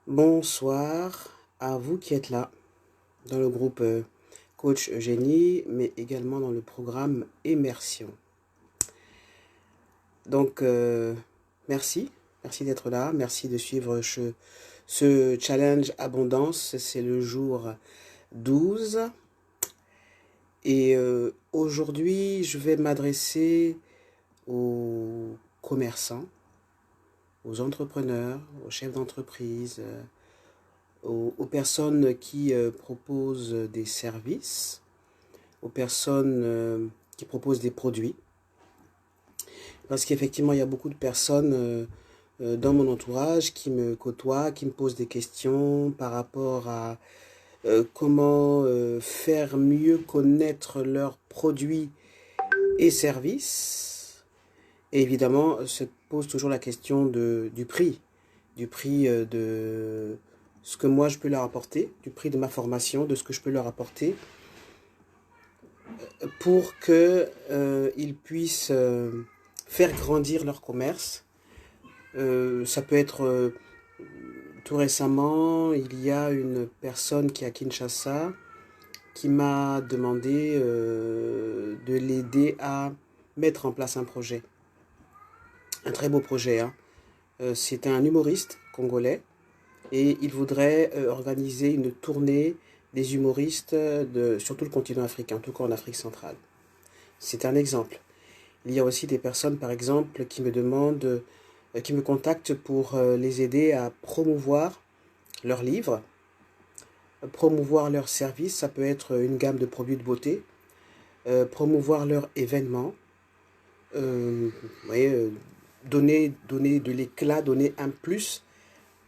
Bonsoir à vous qui êtes là dans le groupe Coach Eugénie, mais également dans le programme Immersion. Donc, merci d'être là, merci de suivre ce challenge abondance. C'est le jour 12 et aujourd'hui, je vais m'adresser aux commerçants, aux entrepreneurs, aux chefs d'entreprise, aux personnes qui proposent des services, aux personnes qui proposent des produits. Parce qu'effectivement, il y a beaucoup de personnes dans mon entourage qui me côtoient, qui me posent des questions par rapport à comment faire mieux connaître leurs produits et services. Et évidemment, se pose toujours la question du prix de ce que moi je peux leur apporter, du prix de ma formation, de ce que je peux leur apporter, pour que ils puissent faire grandir leur commerce. Ça peut être tout récemment, il y a une personne qui est à Kinshasa qui m'a demandé de l'aider à mettre en place un projet, un très beau projet, hein. C'est un humoriste congolais et il voudrait organiser une tournée des humoristes sur tout le continent africain, en tout cas en Afrique centrale. C'est un exemple. Il y a aussi des personnes, par exemple, qui me demandent, qui me contactent pour les aider à promouvoir leurs livres, promouvoir leurs services. Ça peut être une gamme de produits de beauté, promouvoir leurs événements, vous voyez, donner de l'éclat, donner un plus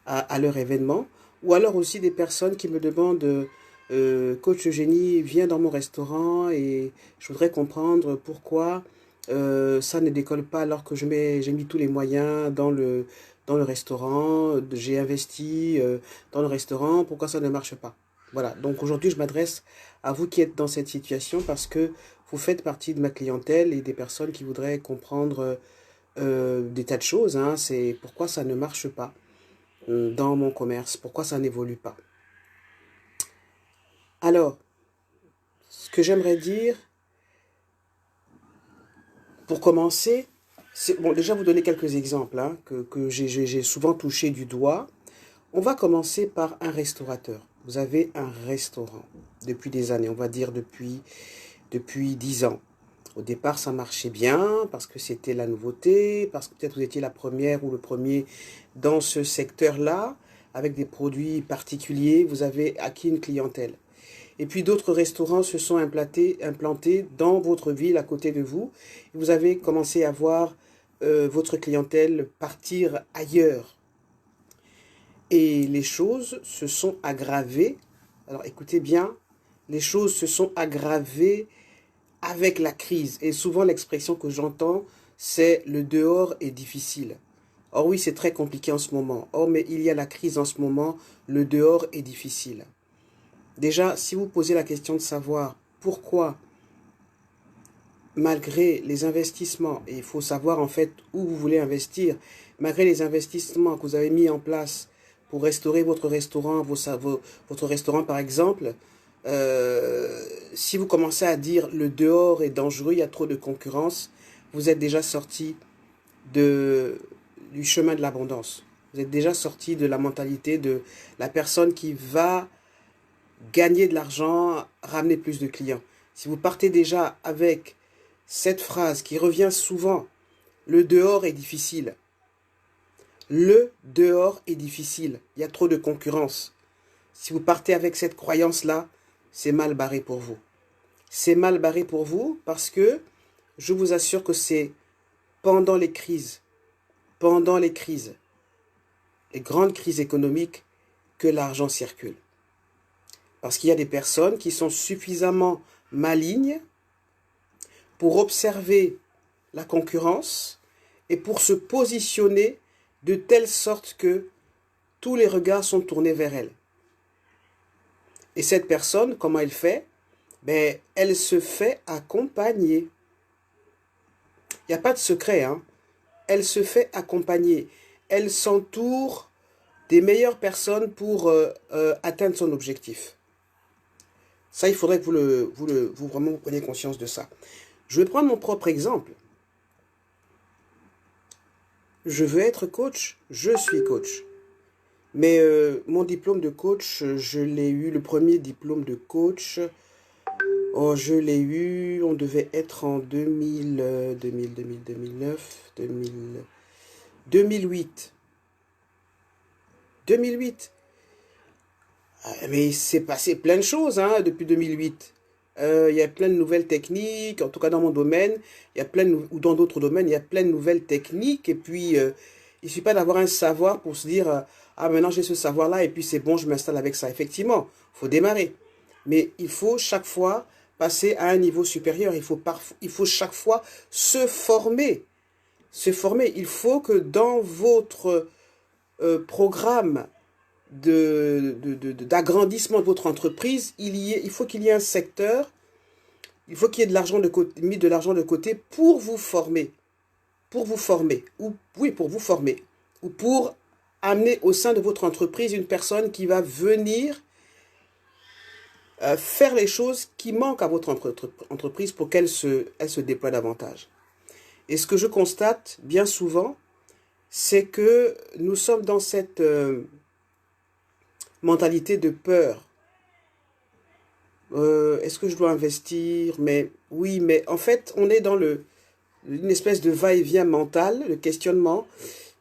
à leur événement, ou alors aussi des personnes qui me demandent Coach Eugénie, viens dans mon restaurant et je voudrais comprendre pourquoi ça ne décolle pas alors que j'ai mis tous les moyens dans le restaurant, j'ai investi dans le restaurant, pourquoi ça ne marche pas? Voilà, donc aujourd'hui je m'adresse à vous qui êtes dans cette situation parce que vous faites partie de ma clientèle et des personnes qui voudraient comprendre des tas de choses, hein. C'est pourquoi ça ne marche pas dans mon commerce, pourquoi ça n'évolue pas. Alors, ce que j'aimerais dire, pour commencer, c'est bon, déjà vous donner quelques exemples hein, que j'ai souvent touché du doigt. On va commencer par un restaurateur. Vous avez un restaurant depuis des années, on va dire depuis 10 ans. Au départ, ça marchait bien parce que c'était la nouveauté, parce que peut-être vous étiez la première ou le premier dans ce secteur-là, avec des produits particuliers, vous avez acquis une clientèle. Et puis d'autres restaurants se sont implantés dans votre ville, à côté de vous. Et vous avez commencé à voir votre clientèle partir ailleurs. Et les choses se sont aggravées. Alors écoutez bien, les choses se sont aggravées avec la crise. Et souvent l'expression que j'entends, c'est le dehors est difficile. Or oui, c'est très compliqué en ce moment. Or, mais il y a la crise en ce moment, le dehors est difficile. Déjà, si vous posez la question de savoir pourquoi, malgré les investissements, et il faut savoir en fait où vous voulez investir, malgré les investissements que vous avez mis en place pour restaurer votre restaurant, votre restaurant par exemple, si vous commencez à dire le dehors est dangereux, il y a trop de concurrence, vous êtes déjà sorti du chemin de l'abondance. Vous êtes déjà sorti de la mentalité de la personne qui va gagner de l'argent, ramener plus de clients. Si vous partez déjà avec cette phrase qui revient souvent, le dehors est difficile. Le dehors est difficile. Il y a trop de concurrence. Si vous partez avec cette croyance-là, c'est mal barré pour vous. C'est mal barré pour vous parce que je vous assure que c'est pendant les crises, les grandes crises économiques, que l'argent circule. Parce qu'il y a des personnes qui sont suffisamment malignes pour observer la concurrence et pour se positionner de telle sorte que tous les regards sont tournés vers elle. Et cette personne, comment elle fait? Ben, elle se fait accompagner. Il n'y a pas de secret, hein. Elle se fait accompagner. Elle s'entoure des meilleures personnes pour atteindre son objectif. Ça, il faudrait que vous vraiment vous preniez conscience de ça. Je vais prendre mon propre exemple. Je veux être coach, je suis coach. Mais mon diplôme de coach, je l'ai eu, le premier diplôme de coach, oh, je l'ai eu, on devait être en 2009, 2008. 2008. Mais il s'est passé plein de choses hein, depuis 2008. Il y a plein de nouvelles techniques, en tout cas dans mon domaine, il y a ou dans d'autres domaines, il y a plein de nouvelles techniques. Et puis, il ne suffit pas d'avoir un savoir pour se dire, ah maintenant j'ai ce savoir-là et puis c'est bon, je m'installe avec ça. Effectivement, il faut démarrer. Mais il faut chaque fois passer à un niveau supérieur. Il faut chaque fois se former. Se former. Il faut que dans votre programme d'agrandissement de votre entreprise, il faut qu'il y ait un secteur, il faut qu'il y ait de l'argent de côté, mis de l'argent de côté pour vous former. Pour vous former. Oui, pour vous former. Ou pour amener au sein de votre entreprise une personne qui va venir faire les choses qui manquent à votre entreprise pour qu'elle se déploie davantage. Et ce que je constate bien souvent, c'est que nous sommes dans cette mentalité de peur. Est-ce que je dois investir? Mais oui, mais en fait, on est dans une espèce de va-et-vient mental, le questionnement.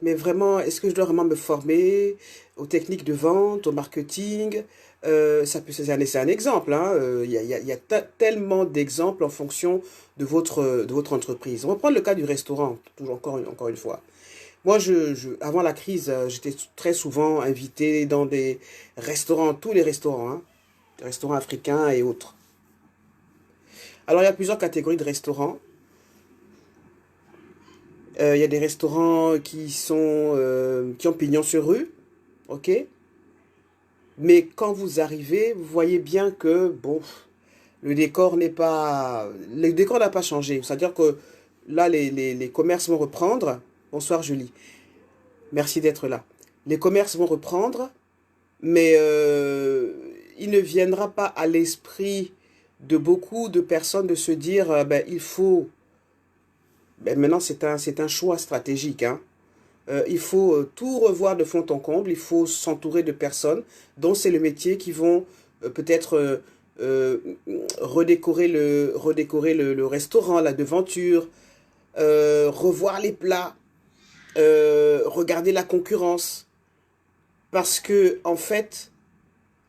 Mais vraiment, est-ce que je dois vraiment me former aux techniques de vente, au marketing? C'est un exemple. Hein. Il y a tellement d'exemples en fonction de votre entreprise. On va prendre le cas du restaurant, toujours encore une fois. Moi, avant la crise, j'étais très souvent invité dans des restaurants, tous les restaurants, hein, des restaurants africains et autres. Alors, il y a plusieurs catégories de restaurants. Il y a des restaurants qui ont pignon sur rue, ok? Mais quand vous arrivez, vous voyez bien que, bon, le décor n'a pas changé. C'est-à-dire que là, les commerces vont reprendre. Bonsoir Julie. Merci d'être là. Les commerces vont reprendre, mais il ne viendra pas à l'esprit de beaucoup de personnes de se dire, ben, il faut... Ben, maintenant, c'est un choix stratégique. Hein. Il faut tout revoir de fond en comble. Il faut s'entourer de personnes dont c'est le métier qui vont peut-être redécorer le restaurant, la devanture, revoir les plats, regarder la concurrence. Parce que, en fait,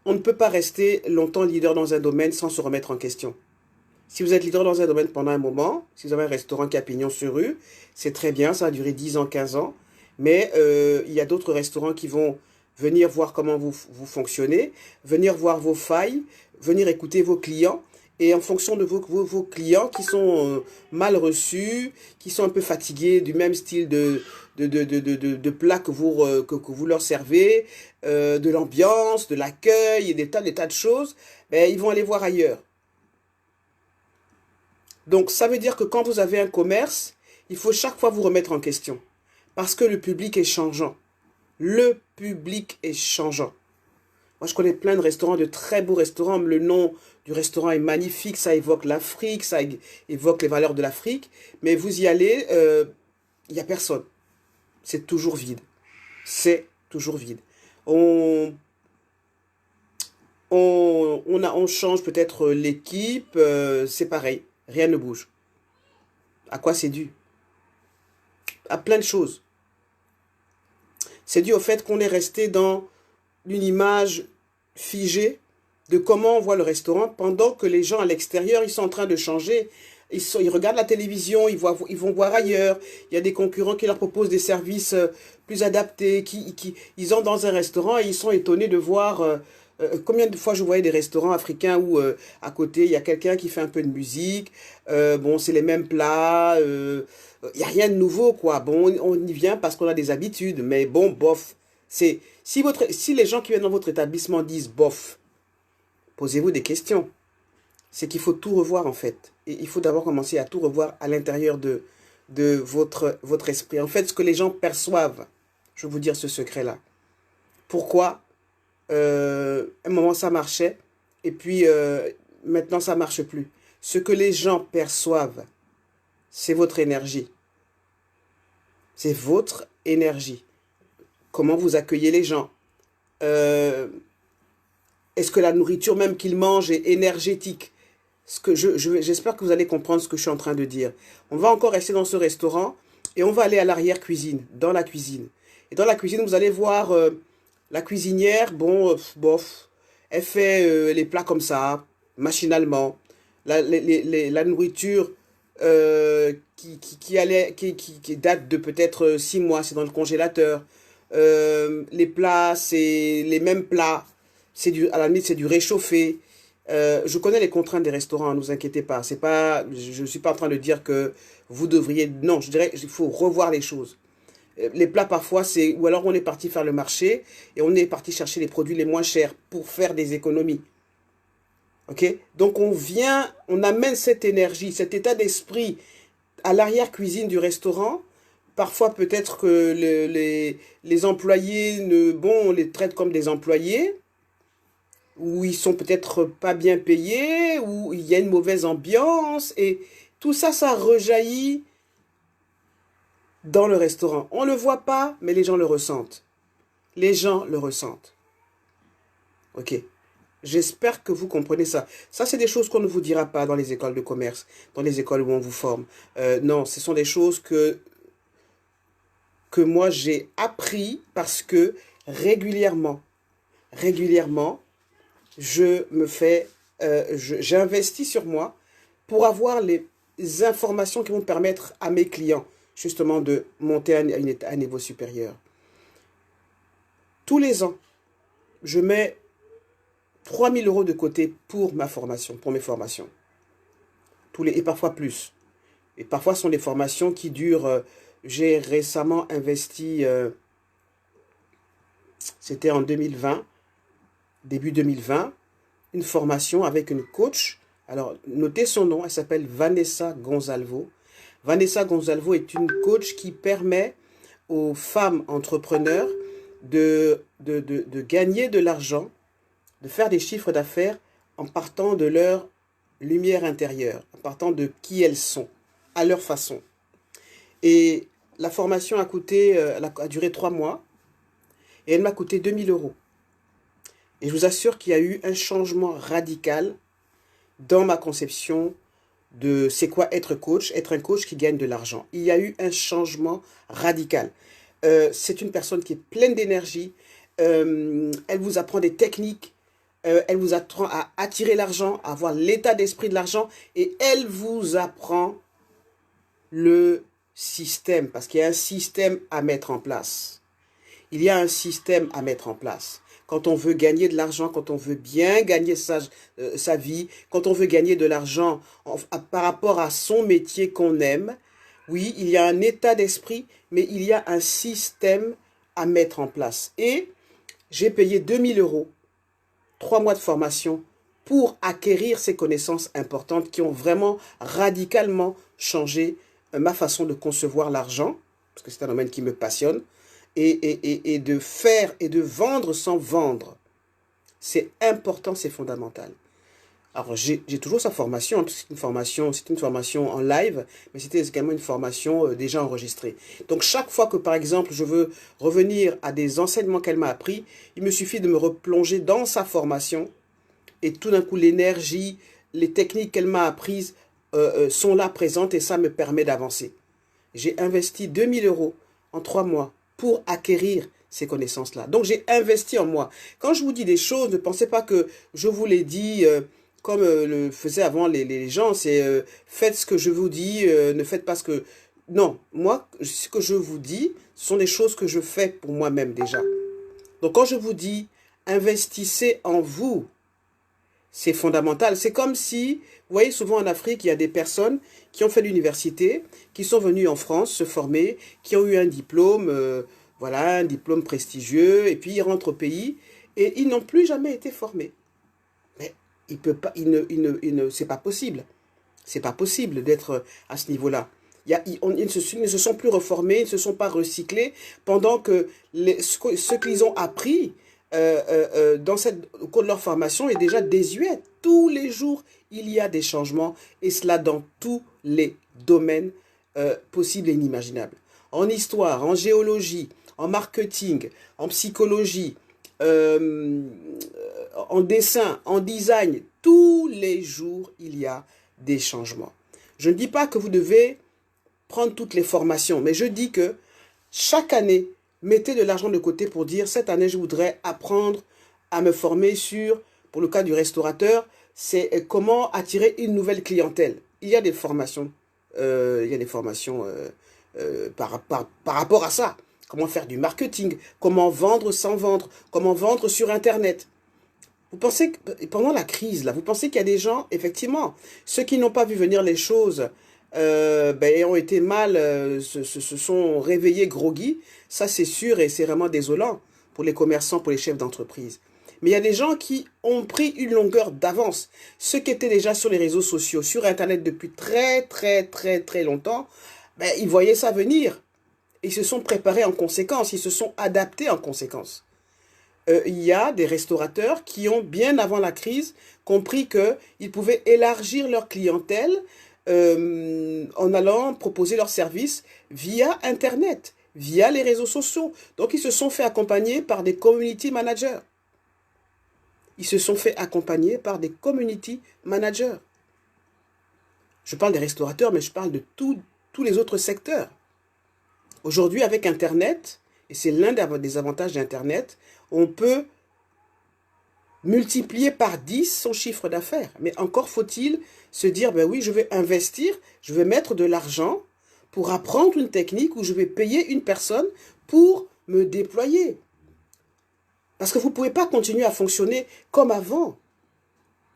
on ne peut pas rester longtemps leader dans un domaine sans se remettre en question. Si vous êtes leader dans un domaine pendant un moment, si vous avez un restaurant qui a pignon sur rue, c'est très bien, ça va durer 10 ans, 15 ans. Mais il y a d'autres restaurants qui vont venir voir comment vous fonctionnez, venir voir vos failles, venir écouter vos clients. Et en fonction de vos clients qui sont mal reçus, qui sont un peu fatigués du même style de plats que vous leur servez, de l'ambiance, de l'accueil et des tas de choses, ben, ils vont aller voir ailleurs. Donc, ça veut dire que quand vous avez un commerce, il faut chaque fois vous remettre en question. Parce que le public est changeant. Le public est changeant. Moi, je connais plein de restaurants, de très beaux restaurants. Le nom du restaurant est magnifique. Ça évoque l'Afrique, ça évoque les valeurs de l'Afrique. Mais vous y allez, il n'y a personne. C'est toujours vide. C'est toujours vide. On change peut-être l'équipe. C'est pareil. Rien ne bouge. À quoi c'est dû? À plein de choses. C'est dû au fait qu'on est resté dans une image figée de comment on voit le restaurant pendant que les gens à l'extérieur, ils sont en train de changer. Ils regardent la télévision, ils vont voir ailleurs. Il y a des concurrents qui leur proposent des services plus adaptés. Ils entrent dans un restaurant et ils sont étonnés de voir... combien de fois je voyais des restaurants africains où à côté il y a quelqu'un qui fait un peu de musique, bon c'est les mêmes plats, il n'y a rien de nouveau quoi, bon on y vient parce qu'on a des habitudes, mais bon bof, si les gens qui viennent dans votre établissement disent bof, posez-vous des questions, c'est qu'il faut tout revoir en fait, et il faut d'abord commencer à tout revoir à l'intérieur de votre esprit, en fait ce que les gens perçoivent, je vais vous dire ce secret là. Pourquoi à un moment ça marchait et puis maintenant ça marche plus. Ce que les gens perçoivent, c'est votre énergie. C'est votre énergie. Comment vous accueillez les gens? Euh, Est-ce que la nourriture même qu'ils mangent est énergétique? J'espère que vous allez comprendre ce que je suis en train de dire. On va encore rester dans ce restaurant et on va aller à l'arrière-cuisine, dans la cuisine. Et dans la cuisine, vous allez voir la cuisinière, bon, bof, elle fait les plats comme ça, machinalement. La nourriture qui date de peut-être 6 mois, c'est dans le congélateur. Les plats, c'est les mêmes plats. À la limite, c'est du réchauffé. Je connais les contraintes des restaurants, ne vous inquiétez pas. C'est pas, je ne suis pas en train de dire que vous devriez. Non, je dirais qu'il faut revoir les choses. Les plats, parfois, c'est. Ou alors on est parti faire le marché et on est parti chercher les produits les moins chers pour faire des économies. OK? Donc on vient, on amène cette énergie, cet état d'esprit à l'arrière-cuisine du restaurant. Parfois, peut-être que les employés, bon, on les traite comme des employés, ou ils sont peut-être pas bien payés, ou il y a une mauvaise ambiance, et tout ça, ça rejaillit dans le restaurant. On ne le voit pas, mais les gens le ressentent. Les gens le ressentent. OK. J'espère que vous comprenez ça. Ça, c'est des choses qu'on ne vous dira pas dans les écoles de commerce, dans les écoles où on vous forme. Non, ce sont des choses que moi, j'ai appris parce que régulièrement, régulièrement, j'investis sur moi pour avoir les informations qui vont permettre à mes clients, justement, de monter à un niveau supérieur. Tous les ans, je mets 3 000 € de côté pour ma formation, pour mes formations. Et parfois plus. Et parfois, ce sont des formations qui durent. J'ai récemment investi, c'était en 2020, début 2020, une formation avec une coach. Alors, notez son nom, elle s'appelle Vanessa Gonzalvo. Vanessa Gonzalvo est une coach qui permet aux femmes entrepreneurs de gagner de l'argent, de faire des chiffres d'affaires en partant de leur lumière intérieure, en partant de qui elles sont, à leur façon. Et la formation a duré 3 mois et elle m'a coûté 2 000 €. Et je vous assure qu'il y a eu un changement radical dans ma conception de c'est quoi être un coach qui gagne de l'argent. Il y a eu un changement radical. C'est une personne qui est pleine d'énergie. Elle vous apprend des techniques. Elle vous apprend à attirer l'argent, à avoir l'état d'esprit de l'argent. Et elle vous apprend le système. Parce qu'il y a un système à mettre en place. Il y a un système à mettre en place. Quand on veut gagner de l'argent, quand on veut bien gagner sa vie, quand on veut gagner de l'argent par rapport à son métier qu'on aime, oui, il y a un état d'esprit, mais il y a un système à mettre en place. Et j'ai payé 2 000 €, 3 mois de formation pour acquérir ces connaissances importantes qui ont vraiment radicalement changé ma façon de concevoir l'argent, parce que c'est un domaine qui me passionne, et de faire et de vendre sans vendre. C'est important, c'est fondamental. Alors, j'ai toujours sa formation. C'est une formation en live, mais c'était également une formation déjà enregistrée. Donc, chaque fois que, par exemple, je veux revenir à des enseignements qu'elle m'a appris, il me suffit de me replonger dans sa formation et tout d'un coup, l'énergie, les techniques qu'elle m'a apprises sont là présentes et ça me permet d'avancer. J'ai investi 2 000 € en 3 mois pour acquérir ces connaissances-là. Donc, j'ai investi en moi. Quand je vous dis des choses, ne pensez pas que je vous les dis comme le faisaient avant les gens. C'est faites ce que je vous dis, ne faites pas ce que... Non, moi, ce que je vous dis, ce sont des choses que je fais pour moi-même déjà. Donc, quand je vous dis investissez en vous, c'est fondamental. C'est comme si, vous voyez, souvent en Afrique, il y a des personnes qui ont fait l'université, qui sont venues en France se former, qui ont eu un diplôme, voilà, un diplôme prestigieux, et puis ils rentrent au pays, et ils n'ont plus jamais été formés. Mais c'est pas possible. C'est pas possible d'être à ce niveau-là. Ils ne se sont plus reformés, ils ne se sont pas recyclés, pendant que ce qu'ils ont appris au cours de leur formation est déjà désuet. Tous les jours, il y a des changements, et cela dans tous les domaines possibles et inimaginables. En histoire, en géologie, en marketing, en psychologie, en dessin, en design, tous les jours, il y a des changements. Je ne dis pas que vous devez prendre toutes les formations, mais je dis que chaque année, mettez de l'argent de côté pour dire, cette année, je voudrais apprendre à me former sur, pour le cas du restaurateur, c'est comment attirer une nouvelle clientèle. Il y a des formations, par rapport à ça. Comment faire du marketing, comment vendre sans vendre, comment vendre sur Internet. Vous pensez que pendant la crise, là, vous pensez qu'il y a des gens, effectivement, ceux qui n'ont pas vu venir les choses, ont été mal, se sont réveillés groggy, ça c'est sûr et c'est vraiment désolant pour les commerçants, pour les chefs d'entreprise. Mais il y a des gens qui ont pris une longueur d'avance. Ceux qui étaient déjà sur les réseaux sociaux, sur Internet depuis très longtemps, ils voyaient ça venir. Ils se sont préparés en conséquence, ils se sont adaptés en conséquence. Il y a des restaurateurs qui ont, bien avant la crise, compris qu'ils pouvaient élargir leur clientèle en allant proposer leurs services via Internet, via les réseaux sociaux. Donc, ils se sont fait accompagner par des community managers. Ils se sont fait accompagner par des community managers. Je parle des restaurateurs, mais je parle de tous les autres secteurs. Aujourd'hui, avec Internet, et c'est l'un des avantages d'Internet, on peut multiplier par 10 son chiffre d'affaires. Mais encore faut-il se dire, ben oui, je vais investir, je vais mettre de l'argent pour apprendre une technique où je vais payer une personne pour me déployer. Parce que vous ne pouvez pas continuer à fonctionner comme avant.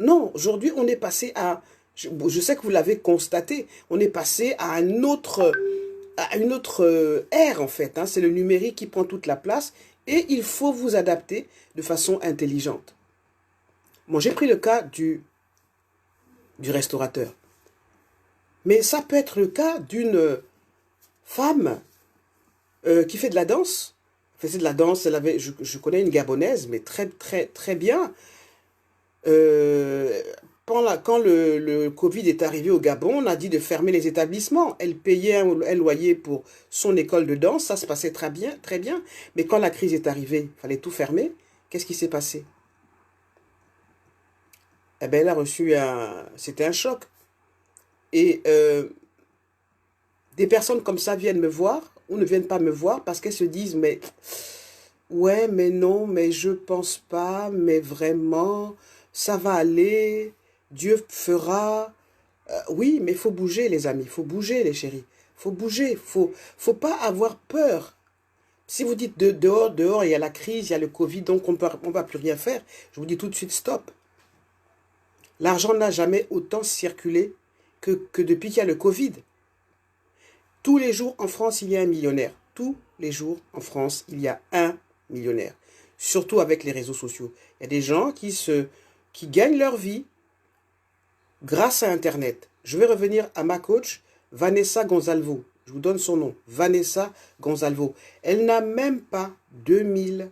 Non, aujourd'hui, on est passé à... Je sais que vous l'avez constaté, on est passé à une autre ère, en fait. Hein. C'est le numérique qui prend toute la place et il faut vous adapter de façon intelligente. Bon, j'ai pris le cas du restaurateur. Mais ça peut être le cas d'une femme qui fait de la danse. Elle faisait de la danse, je connais une Gabonaise, mais très bien. Quand le Covid est arrivé au Gabon, on a dit de fermer les établissements. Elle payait un loyer pour son école de danse, ça se passait très bien. Mais quand la crise est arrivée, il fallait tout fermer. Qu'est-ce qui s'est passé? Eh bien, elle a reçu c'était un choc. Et des personnes comme ça viennent me voir ou ne viennent pas me voir parce qu'elles se disent, mais ouais, mais non, mais je pense pas, mais vraiment, ça va aller, Dieu fera. Oui, mais il faut bouger, les amis, il faut bouger, les chéris. Il faut bouger, faut pas avoir peur. Si vous dites dehors, il y a la crise, il y a le Covid, donc on ne va plus rien faire, je vous dis tout de suite stop. L'argent n'a jamais autant circulé que depuis qu'il y a le Covid. Tous les jours en France, il y a un millionnaire. Tous les jours en France, il y a un millionnaire. Surtout avec les réseaux sociaux. Il y a des gens qui gagnent leur vie grâce à Internet. Je vais revenir à ma coach, Vanessa Gonzalvo. Je vous donne son nom, Vanessa Gonzalvo. Elle n'a même pas 2000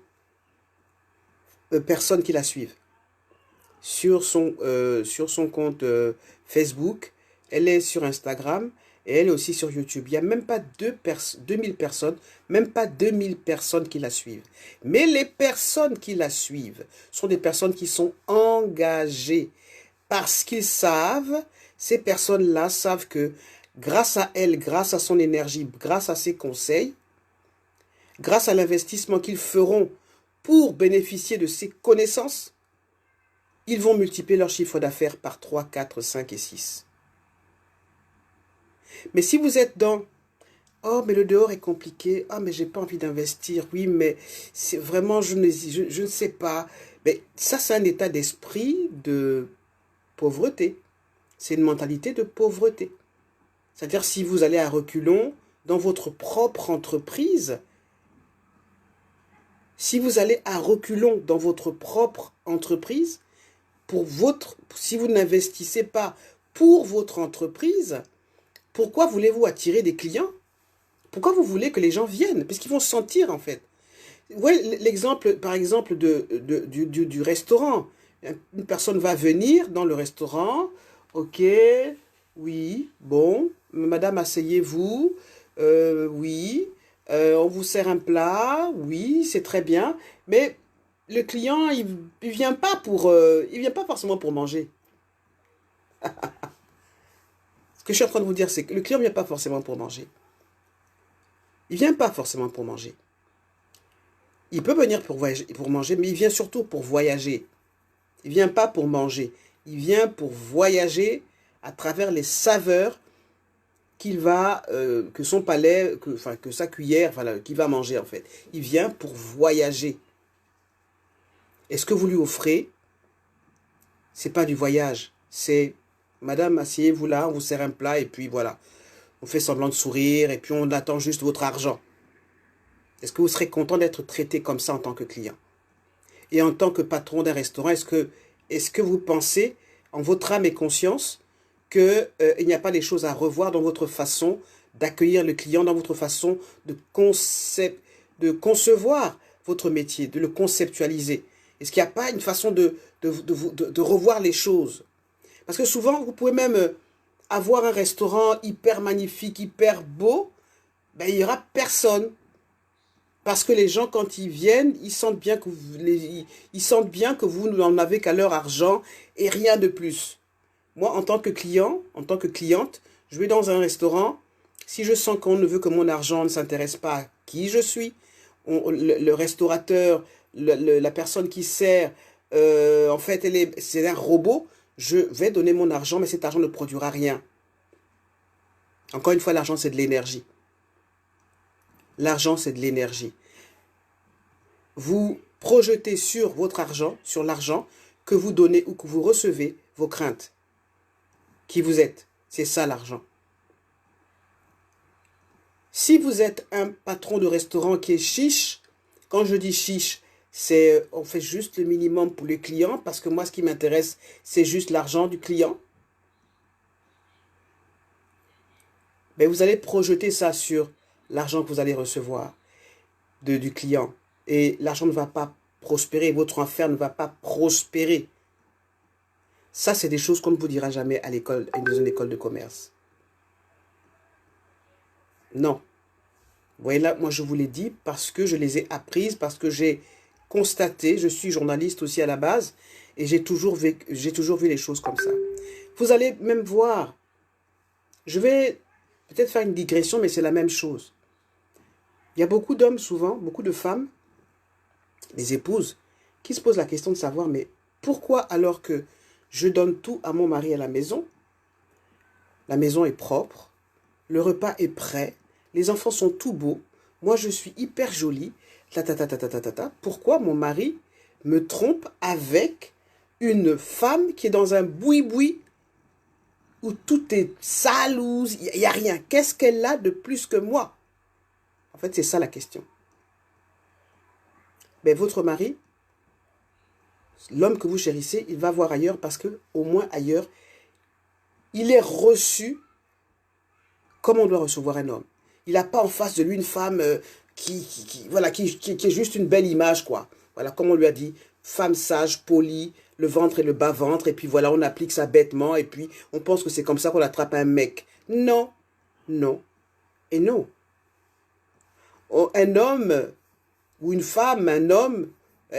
personnes qui la suivent. Sur son compte Facebook, elle est sur Instagram et elle est aussi sur YouTube. Il n'y a même pas 2000 personnes, même pas 2000 personnes qui la suivent. Mais les personnes qui la suivent sont des personnes qui sont engagées parce qu'ils savent, ces personnes-là savent que grâce à elle, grâce à son énergie, grâce à ses conseils, grâce à l'investissement qu'ils feront pour bénéficier de ses connaissances, ils vont multiplier leur chiffre d'affaires par 3, 4, 5 et 6. Mais si vous êtes dans « Oh, mais le dehors est compliqué. Ah, mais j'ai pas envie d'investir. Oui, mais c'est vraiment, je ne sais pas. » Mais ça, c'est un état d'esprit de pauvreté. C'est une mentalité de pauvreté. C'est-à-dire, si vous allez à reculons dans votre propre entreprise, si vous si vous n'investissez pas pour votre entreprise, Pourquoi voulez-vous attirer des clients? Pourquoi vous voulez que les gens viennent? Parce qu'ils vont se sentir, en fait. Ouais, l'exemple, par exemple, du restaurant. Une personne va venir dans le restaurant. Ok, oui, bon, madame, asseyez-vous. Oui, on vous sert un plat. Oui, c'est très bien. Mais le client, il vient pas il vient pas forcément pour manger. Ce que je suis en train de vous dire, c'est que le client ne vient pas forcément pour manger. Il vient pas forcément pour manger. Il peut venir pour voyager, pour manger, mais il vient surtout pour voyager. Il vient pas pour manger. Il vient pour voyager à travers les saveurs que son palais, que sa cuillère, voilà, qu'il va manger en fait. Il vient pour voyager. Et ce que vous lui offrez, c'est pas du voyage. C'est, madame, asseyez-vous là, on vous sert un plat et puis voilà. On fait semblant de sourire et puis on attend juste votre argent. Est-ce que vous serez content d'être traité comme ça en tant que client? Et en tant que patron d'un restaurant, est-ce que vous pensez, en votre âme et conscience, qu'il n'y a pas des choses à revoir dans votre façon d'accueillir le client, dans votre façon de concevoir votre métier, de le conceptualiser? Est-ce qu'il n'y a pas une façon de revoir les choses? Parce que souvent, vous pouvez même avoir un restaurant hyper magnifique, hyper beau, ben, il n'y aura personne. Parce que les gens, quand ils viennent, ils sentent bien que ils sentent bien que vous n'en avez qu'à leur argent et rien de plus. Moi, en tant que client, en tant que cliente, je vais dans un restaurant. Si je sens qu'on ne veut que mon argent ne s'intéresse pas à qui je suis, le restaurateur, la personne qui sert, en fait, c'est un robot, je vais donner mon argent, mais cet argent ne produira rien. Encore une fois, l'argent, c'est de l'énergie. L'argent, c'est de l'énergie. Vous projetez sur votre argent, sur l'argent que vous donnez ou que vous recevez, vos craintes. Qui vous êtes. C'est ça l'argent. Si vous êtes un patron de restaurant qui est chiche, quand je dis chiche, c'est on fait juste le minimum pour les clients parce que moi, ce qui m'intéresse, c'est juste l'argent du client. Mais vous allez projeter ça sur l'argent que vous allez recevoir du client. Et l'argent ne va pas prospérer, votre affaire ne va pas prospérer. Ça, c'est des choses qu'on ne vous dira jamais à l'école, dans une école de commerce. Non. Vous voyez là, moi je vous l'ai dit parce que je les ai apprises, parce que j'ai constaté, je suis journaliste aussi à la base, et j'ai toujours vu les choses comme ça. Vous allez même voir, je vais peut-être faire une digression, mais c'est la même chose. Il y a beaucoup d'hommes souvent, beaucoup de femmes, les épouses, qui se posent la question de savoir, mais pourquoi alors que je donne tout à mon mari à la maison est propre, le repas est prêt, les enfants sont tout beaux, moi je suis hyper jolie, pourquoi mon mari me trompe avec une femme qui est dans un boui-boui où tout est sale, où il n'y a rien. Qu'est-ce qu'elle a de plus que moi? En fait, c'est ça la question. Mais votre mari, l'homme que vous chérissez, il va voir ailleurs parce que, au moins ailleurs, il est reçu comme on doit recevoir un homme. Il n'a pas en face de lui une femme voilà, qui est juste une belle image, quoi. Voilà, comme on lui a dit, femme sage, polie, le ventre et le bas-ventre, et puis voilà, on applique ça bêtement, et puis on pense que c'est comme ça qu'on attrape un mec. Non, non, et non. Un homme ou une femme, un homme,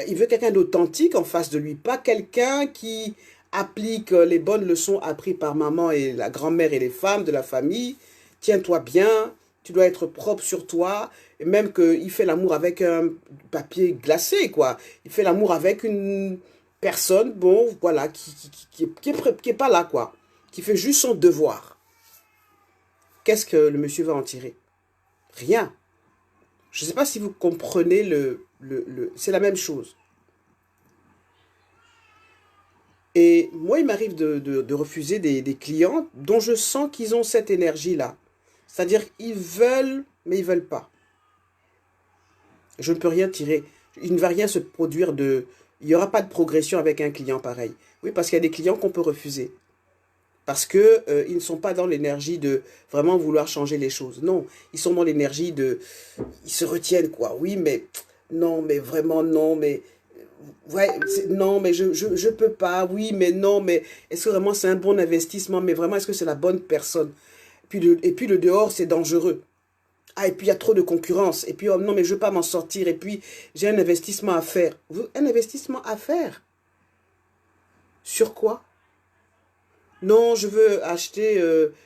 il veut quelqu'un d'authentique en face de lui, pas quelqu'un qui applique les bonnes leçons apprises par maman et la grand-mère et les femmes de la famille. Tiens-toi bien, tu dois être propre sur toi, et même qu'il fait l'amour avec un papier glacé, quoi. Il fait l'amour avec une personne, bon, voilà, qui est pas là, quoi. Qui fait juste son devoir. Qu'est-ce que le monsieur va en tirer? Rien. Je ne sais pas si vous comprenez c'est la même chose. Et moi, il m'arrive de refuser des clients dont je sens qu'ils ont cette énergie-là. C'est-à-dire qu'ils veulent, mais ils ne veulent pas. Je ne peux rien tirer. Il ne va rien se produire Il n'y aura pas de progression avec un client pareil. Oui, parce qu'il y a des clients qu'on peut refuser. Parce que ils ne sont pas dans l'énergie de vraiment vouloir changer les choses. Non, ils sont dans l'énergie de... Ils se retiennent, quoi. Oui, mais non, mais vraiment non, mais... Ouais, non, mais je peux pas. Oui, mais non, mais est-ce que vraiment c'est un bon investissement? Mais vraiment, est-ce que c'est la bonne personne? Et puis le dehors, c'est dangereux. Ah, et puis il y a trop de concurrence. Et puis, oh, non, mais je veux pas m'en sortir. Et puis, j'ai un investissement à faire. Un investissement à faire? Sur quoi? Non, je veux acheter,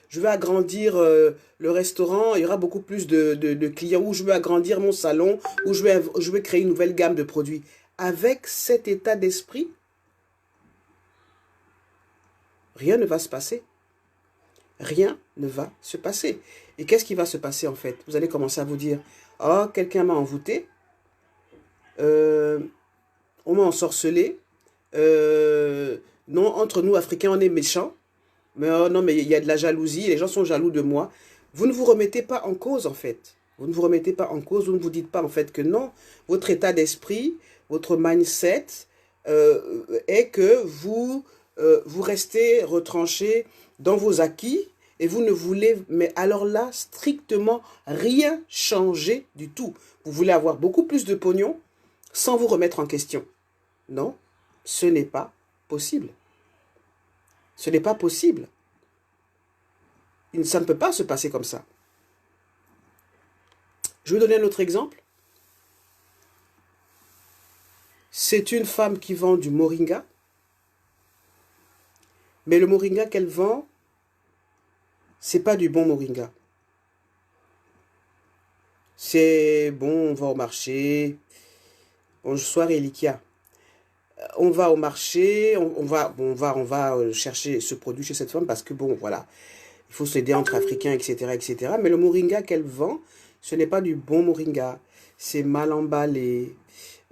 je veux agrandir le restaurant. Il y aura beaucoup plus de clients. Ou je veux agrandir mon salon. Ou je veux créer une nouvelle gamme de produits. Avec cet état d'esprit, rien ne va se passer. Rien ne va se passer. Et qu'est-ce qui va se passer en fait? Vous allez commencer à vous dire, oh, quelqu'un m'a envoûté, euh, on m'a ensorcelé, non, entre nous Africains, on est méchants, mais oh, non, mais il y a de la jalousie, les gens sont jaloux de moi. Vous ne vous remettez pas en cause en fait. Vous ne vous remettez pas en cause, vous ne vous dites pas en fait que non, votre état d'esprit, votre mindset est que vous restez retranché dans vos acquis et vous ne voulez, mais alors là, strictement rien changer du tout. Vous voulez avoir beaucoup plus de pognon sans vous remettre en question. Non, ce n'est pas possible. Ce n'est pas possible. Ça ne peut pas se passer comme ça. Je vais vous donner un autre exemple. C'est une femme qui vend du moringa. Mais le moringa qu'elle vend, c'est pas du bon moringa. C'est bon, on va au marché. Bonsoir Elikia. On va au marché, on va chercher ce produit chez cette femme parce que bon, voilà, il faut s'aider entre Africains, etc., etc. Mais le moringa qu'elle vend, ce n'est pas du bon moringa. C'est mal emballé.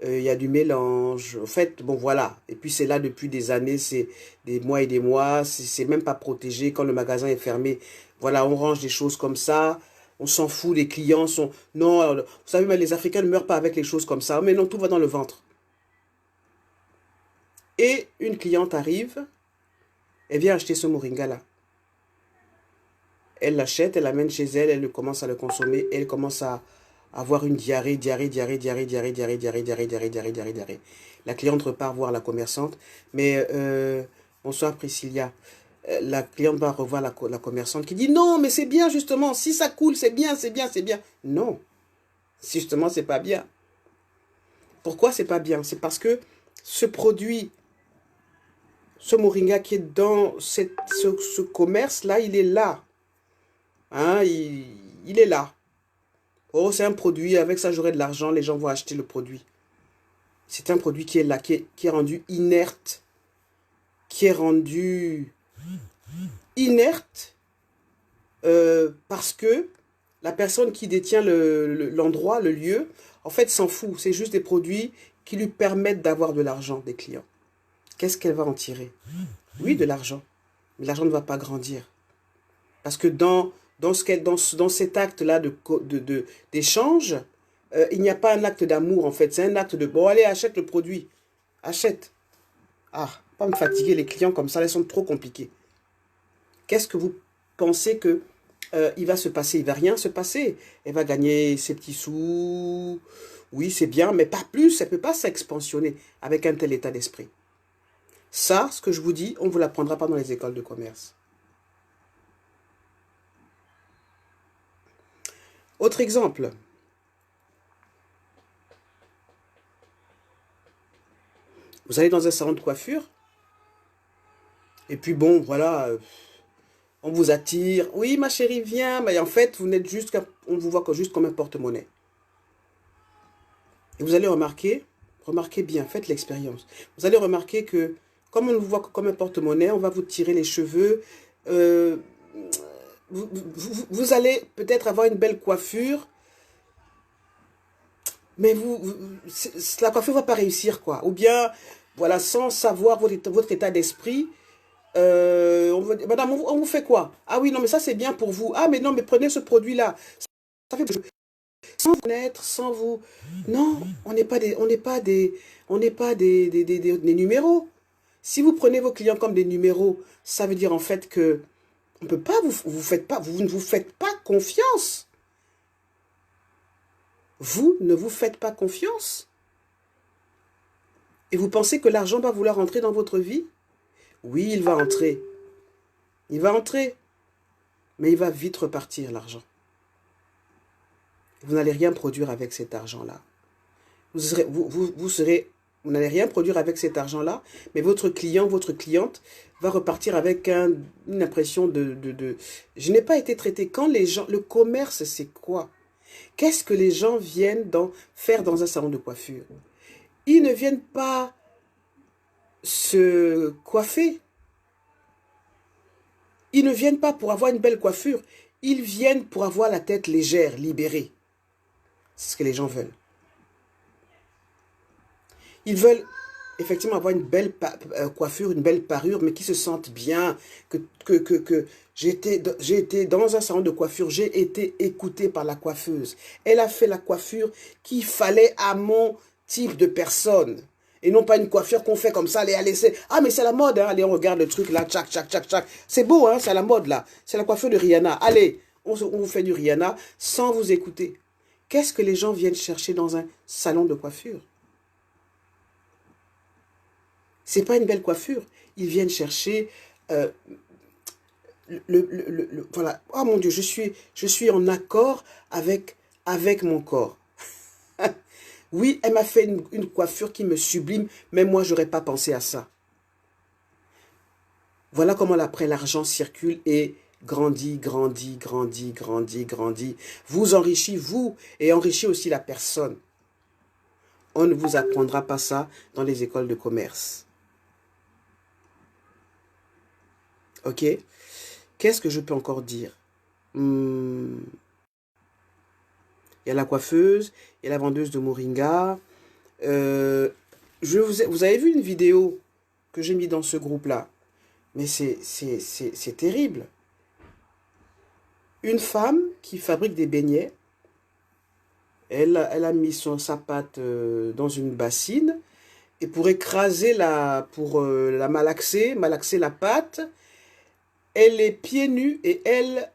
Il y a du mélange. En fait, bon, voilà. Et puis, c'est là depuis des années, c'est des mois et des mois. C'est même pas protégé. Quand le magasin est fermé, voilà, on range des choses comme ça. On s'en fout, les clients sont... Non, vous savez, mais les Africains ne meurent pas avec les choses comme ça. Mais non, tout va dans le ventre. Et une cliente arrive, elle vient acheter ce moringa-là. Elle l'achète, elle l'amène chez elle, elle commence à le consommer, elle commence à avoir une diarrhée, diarrhée, diarrhée, diarrhée, diarrhée, diarrhée, diarrhée, diarrhée, diarrhée, diarrhée, diarrhée, diarrhée. La cliente repart voir la commerçante, mais bonsoir Priscilla. La cliente va revoir la commerçante qui dit non, mais c'est bien justement, si ça coule, c'est bien, c'est bien, c'est bien. Non, justement, c'est pas bien. Pourquoi c'est pas bien? C'est parce que ce produit, ce moringa qui est dans ce commerce-là, il est là. Hein, il est là. Oh, c'est un produit, avec ça j'aurai de l'argent, les gens vont acheter le produit. C'est un produit qui est là, qui est rendu inerte, qui est rendu inerte parce que la personne qui détient l'endroit, le lieu, en fait s'en fout. C'est juste des produits qui lui permettent d'avoir de l'argent des clients. Qu'est-ce qu'elle va en tirer? Oui, de l'argent. Mais l'argent ne va pas grandir. Parce que dans cet acte-là d'échange, il n'y a pas un acte d'amour, en fait. C'est un acte de, bon, allez, achète le produit. Achète. Ah, pas me fatiguer les clients comme ça, ils sont trop compliqués. Qu'est-ce que vous pensez que il va se passer? Il va rien se passer. Elle va gagner ses petits sous. Oui, c'est bien, mais pas plus. Elle ne peut pas s'expansionner avec un tel état d'esprit. Ça, ce que je vous dis, on ne vous l'apprendra pas dans les écoles de commerce. Autre exemple. Vous allez dans un salon de coiffure. Et puis bon, voilà, on vous attire. Oui, ma chérie, viens. Mais en fait, vous n'êtes juste on vous voit juste comme un porte-monnaie. Et vous allez remarquez bien, faites l'expérience. Vous allez remarquer que comme on vous voit comme un porte-monnaie, on va vous tirer les cheveux. Vous allez peut-être avoir une belle coiffure, mais la coiffure ne va pas réussir, quoi. Ou bien, voilà, sans savoir votre état d'esprit, madame, on vous fait quoi? Ah oui, non, mais ça c'est bien pour vous. Ah, mais non, mais prenez ce produit-là. Ça fait sans vous connaître, sans vous... Non, on n'est pas des numéros. Si vous prenez vos clients comme des numéros, ça veut dire en fait que on peut pas, vous ne vous faites pas confiance. Vous ne vous faites pas confiance. Et vous pensez que l'argent va vouloir entrer dans votre vie? Oui, il va entrer. Il va entrer. Mais il va vite repartir, l'argent. Vous n'allez rien produire avec cet argent-là. Vous n'allez rien produire avec cet argent-là, mais votre client, votre cliente va repartir avec une impression de je n'ai pas été traité. Quand les gens, le commerce, c'est quoi? Qu'est-ce que les gens viennent faire dans un salon de coiffure? Ils ne viennent pas se coiffer. Ils ne viennent pas pour avoir une belle coiffure. Ils viennent pour avoir la tête légère, libérée. C'est ce que les gens veulent. Ils veulent effectivement avoir une belle coiffure, une belle parure, mais qui se sentent bien. J'ai été dans un salon de coiffure, j'ai été écouté par la coiffeuse. Elle a fait la coiffure qu'il fallait à mon type de personne. Et non pas une coiffure qu'on fait comme ça, allez, ah mais c'est la mode, hein. Allez, on regarde le truc là, tchac, tchac, tchac, tchac. C'est beau, hein, c'est la mode là. C'est la coiffure de Rihanna. Allez, on vous fait du Rihanna sans vous écouter. Qu'est-ce que les gens viennent chercher dans un salon de coiffure? C'est pas une belle coiffure. Ils viennent chercher voilà. Oh mon Dieu, je suis en accord avec mon corps. Oui, elle m'a fait une coiffure qui me sublime, mais moi, j'aurais pas pensé à ça. Voilà comment après l'argent circule et grandit, grandit, grandit, grandit, grandit. Vous enrichit, vous, et enrichit aussi la personne. On ne vous apprendra pas ça dans les écoles de commerce. Ok? Qu'est-ce que je peux encore dire? Il y a la coiffeuse, il y a la vendeuse de moringa. Vous avez vu une vidéo que j'ai mis dans ce groupe-là? Mais c'est terrible. Une femme qui fabrique des beignets, elle a mis sa pâte dans une bassine, et pour écraser pour la malaxer la pâte, elle est pieds nus et elle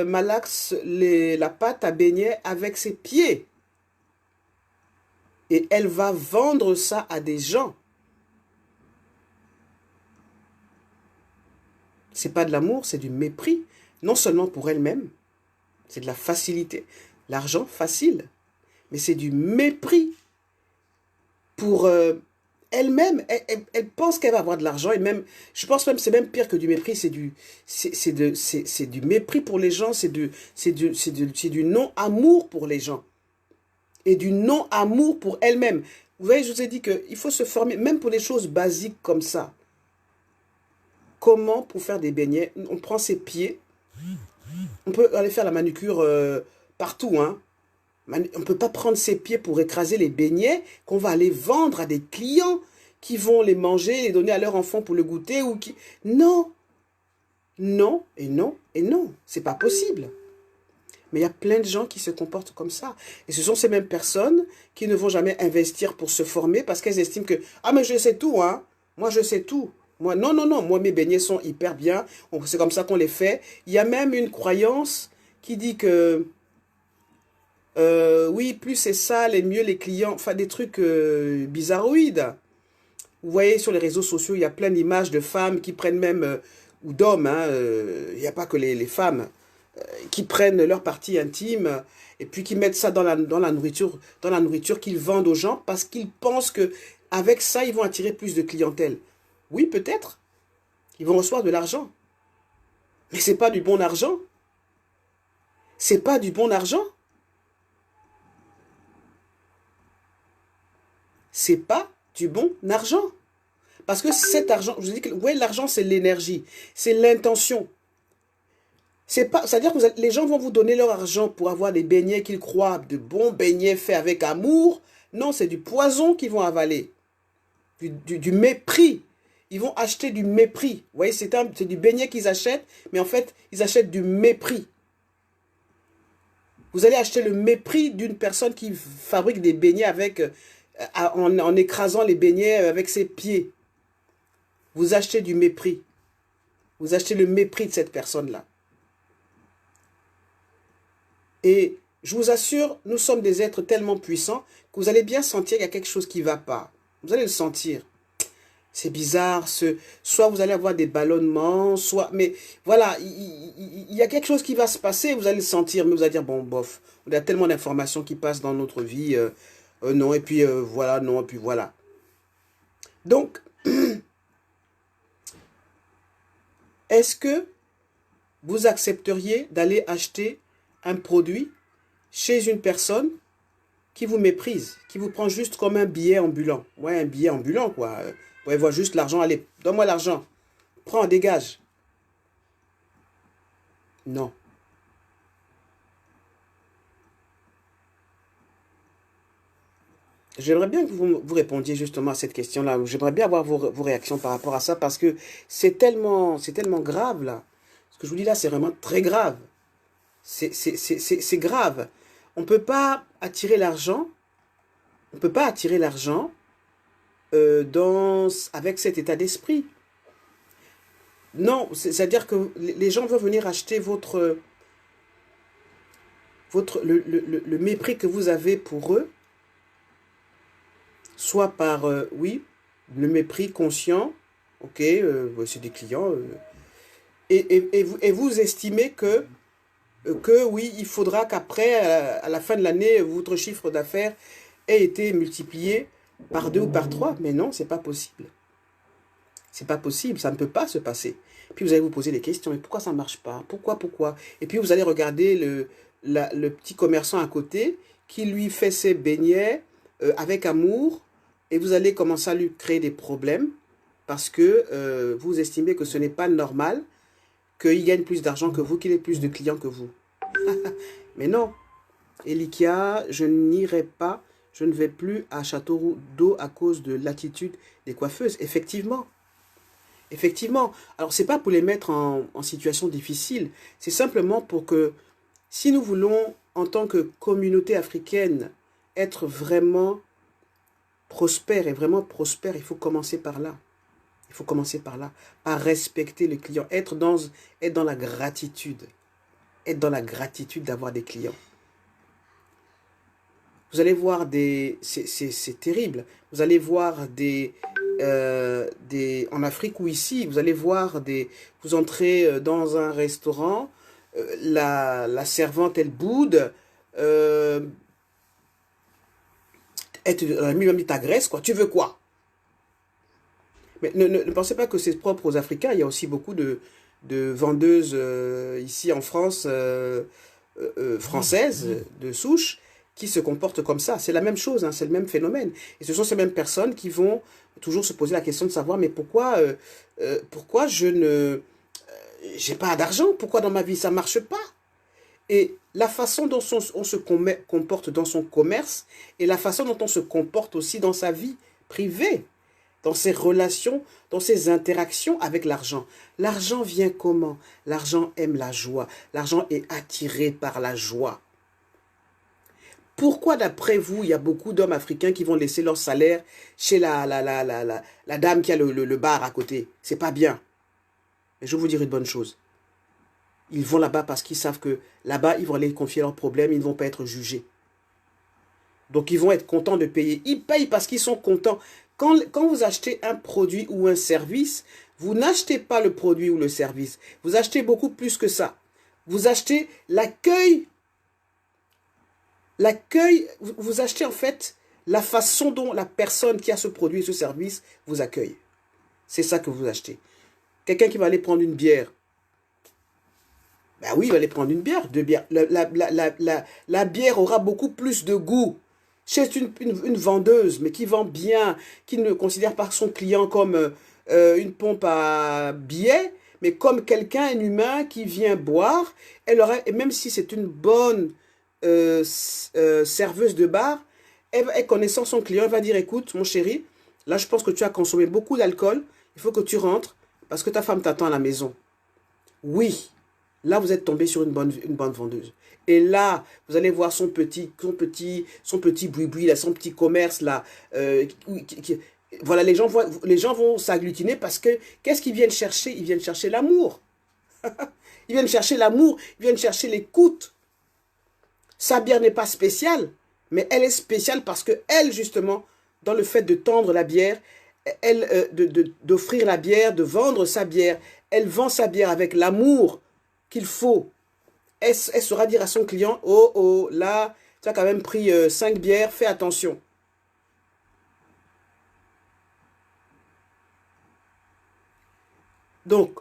malaxe la pâte à beignets avec ses pieds. Et elle va vendre ça à des gens. C'est pas de l'amour, c'est du mépris. Non seulement pour elle-même, c'est de la facilité. L'argent facile. Mais c'est du mépris pour elle-même. Elle pense qu'elle va avoir de l'argent. Et même, je pense même c'est même pire que du mépris. C'est du mépris pour les gens. C'est du non-amour pour les gens. Et du non-amour pour elle-même. Vous voyez, je vous ai dit qu'il faut se former, même pour des choses basiques comme ça. Comment, pour faire des beignets, on prend ses pieds, on peut aller faire la manucure partout, hein. On ne peut pas prendre ses pieds pour écraser les beignets qu'on va aller vendre à des clients qui vont les manger, les donner à leurs enfants pour le goûter ou qui... Non, non, et non, et non, c'est pas possible. Mais il y a plein de gens qui se comportent comme ça. Et ce sont ces mêmes personnes qui ne vont jamais investir pour se former parce qu'elles estiment que « Ah, mais je sais tout, hein. Moi, je sais tout. » Moi, non, non, non. Moi, mes beignets sont hyper bien. C'est comme ça qu'on les fait. Il y a même une croyance qui dit que oui, plus c'est sale et mieux les clients... Enfin, des trucs bizarroïdes. Vous voyez, sur les réseaux sociaux, il y a plein d'images de femmes qui prennent même... ou d'hommes, hein. Il n'y a pas que les femmes qui prennent leur partie intime et puis qui mettent ça dans la nourriture qu'ils vendent aux gens parce qu'ils pensent que avec ça, ils vont attirer plus de clientèle. Oui, peut-être. Ils vont recevoir de l'argent. Mais c'est pas du bon argent. C'est pas du bon argent. C'est pas du bon argent. Parce que cet argent, je vous dis que, vous voyez, l'argent, c'est l'énergie. C'est l'intention. C'est-à-dire que les gens vont vous donner leur argent pour avoir des beignets qu'ils croient, de bons beignets faits avec amour. Non, c'est du poison qu'ils vont avaler. Du mépris. Ils vont acheter du mépris. Vous voyez, c'est du beignet qu'ils achètent, mais en fait, ils achètent du mépris. Vous allez acheter le mépris d'une personne qui fabrique des beignets en écrasant les beignets avec ses pieds. Vous achetez du mépris. Vous achetez le mépris de cette personne-là. Et je vous assure, nous sommes des êtres tellement puissants que vous allez bien sentir qu'il y a quelque chose qui ne va pas. Vous allez le sentir. C'est bizarre, soit vous allez avoir des ballonnements, soit... Mais voilà, il y a quelque chose qui va se passer, vous allez le sentir, mais vous allez dire, bon, bof, il y a tellement d'informations qui passent dans notre vie, non, et puis voilà, non, et puis voilà. Donc, est-ce que vous accepteriez d'aller acheter un produit chez une personne qui vous méprise, qui vous prend juste comme un billet ambulant? Ouais, un billet ambulant, quoi. Ouais, voit juste l'argent, allez, donne-moi l'argent. Prends, dégage. Non. J'aimerais bien que vous répondiez justement à cette question-là. J'aimerais bien avoir vos réactions par rapport à ça parce que c'est tellement grave, là. Ce que je vous dis là, c'est vraiment très grave. C'est grave. On ne peut pas attirer l'argent. On ne peut pas attirer l'argent avec cet état d'esprit. Non, c'est-à-dire que les gens veulent venir acheter le mépris que vous avez pour eux, soit par, oui, le mépris conscient, ok, c'est des clients, et vous estimez que oui, il faudra qu'après, à la fin de l'année, votre chiffre d'affaires ait été multiplié par 2 ou par 3. Mais non, c'est pas possible. C'est pas possible, ça ne peut pas se passer. Puis vous allez vous poser des questions, mais pourquoi ça ne marche pas? Pourquoi? Et puis vous allez regarder le petit commerçant à côté qui lui fait ses beignets avec amour et vous allez commencer à lui créer des problèmes parce que vous estimez que ce n'est pas normal qu'il gagne plus d'argent que vous, qu'il ait plus de clients que vous. Mais non, Elikia, je n'irai pas, je ne vais plus à Château d'Eau à cause de l'attitude des coiffeuses. Effectivement. Effectivement. Alors, ce n'est pas pour les mettre en situation difficile. C'est simplement pour que, si nous voulons, en tant que communauté africaine, être vraiment prospère et vraiment prospère, il faut commencer par là. Il faut commencer par là, par respecter le client, être dans la gratitude. Être dans la gratitude d'avoir des clients. Vous allez voir c'est terrible. Vous allez voir en Afrique ou ici, vous allez voir vous entrez dans un restaurant, la servante, elle boude, elle même t'agresse, quoi. Tu veux quoi? Mais ne pensez pas que c'est propre aux Africains. Il y a aussi beaucoup de vendeuses ici en France, françaises, de souche, qui se comportent comme ça. C'est la même chose, hein, c'est le même phénomène. Et ce sont ces mêmes personnes qui vont toujours se poser la question de savoir, mais pourquoi j'ai pas d'argent? Pourquoi dans ma vie ça ne marche pas? Et la façon dont on se comporte dans son commerce et la façon dont on se comporte aussi dans sa vie privée, dans ses relations, dans ses interactions avec l'argent. L'argent vient comment? L'argent aime la joie. L'argent est attiré par la joie. Pourquoi, d'après vous, il y a beaucoup d'hommes africains qui vont laisser leur salaire chez la dame qui a le bar à côté? C'est pas bien. Mais je vais vous dire une bonne chose. Ils vont là-bas parce qu'ils savent que là-bas, ils vont aller confier leurs problèmes, ils ne vont pas être jugés. Donc, ils vont être contents de payer. Ils payent parce qu'ils sont contents. Quand vous achetez un produit ou un service, vous n'achetez pas le produit ou le service. Vous achetez beaucoup plus que ça. Vous achetez l'accueil. Vous achetez en fait la façon dont la personne qui a ce produit et ce service vous accueille. C'est ça que vous achetez. Quelqu'un qui va aller prendre une bière. Ben oui, il va aller prendre une bière, 2 bières. La bière aura beaucoup plus de goût. Chez une vendeuse, mais qui vend bien, qui ne considère pas son client comme une pompe à billets, mais comme quelqu'un, un humain qui vient boire, et même si c'est une bonne serveuse de bar, elle connaissant son client, elle va dire, écoute, mon chéri, là je pense que tu as consommé beaucoup d'alcool, il faut que tu rentres, parce que ta femme t'attend à la maison. Oui, là vous êtes tombé sur une bonne vendeuse. Et là, vous allez voir son petit boui-boui, son petit commerce là, Voilà, les gens vont s'agglutiner parce que qu'est-ce qu'ils viennent chercher? Ils viennent chercher l'amour. Ils viennent chercher l'amour, ils viennent chercher l'écoute. Sa bière n'est pas spéciale, mais elle est spéciale parce que elle, justement, dans le fait de tendre la bière, elle, d'offrir la bière, de vendre sa bière, elle vend sa bière avec l'amour qu'il faut. Elle saura dire à son client, oh, oh, là, tu as quand même pris 5 bières, fais attention. Donc,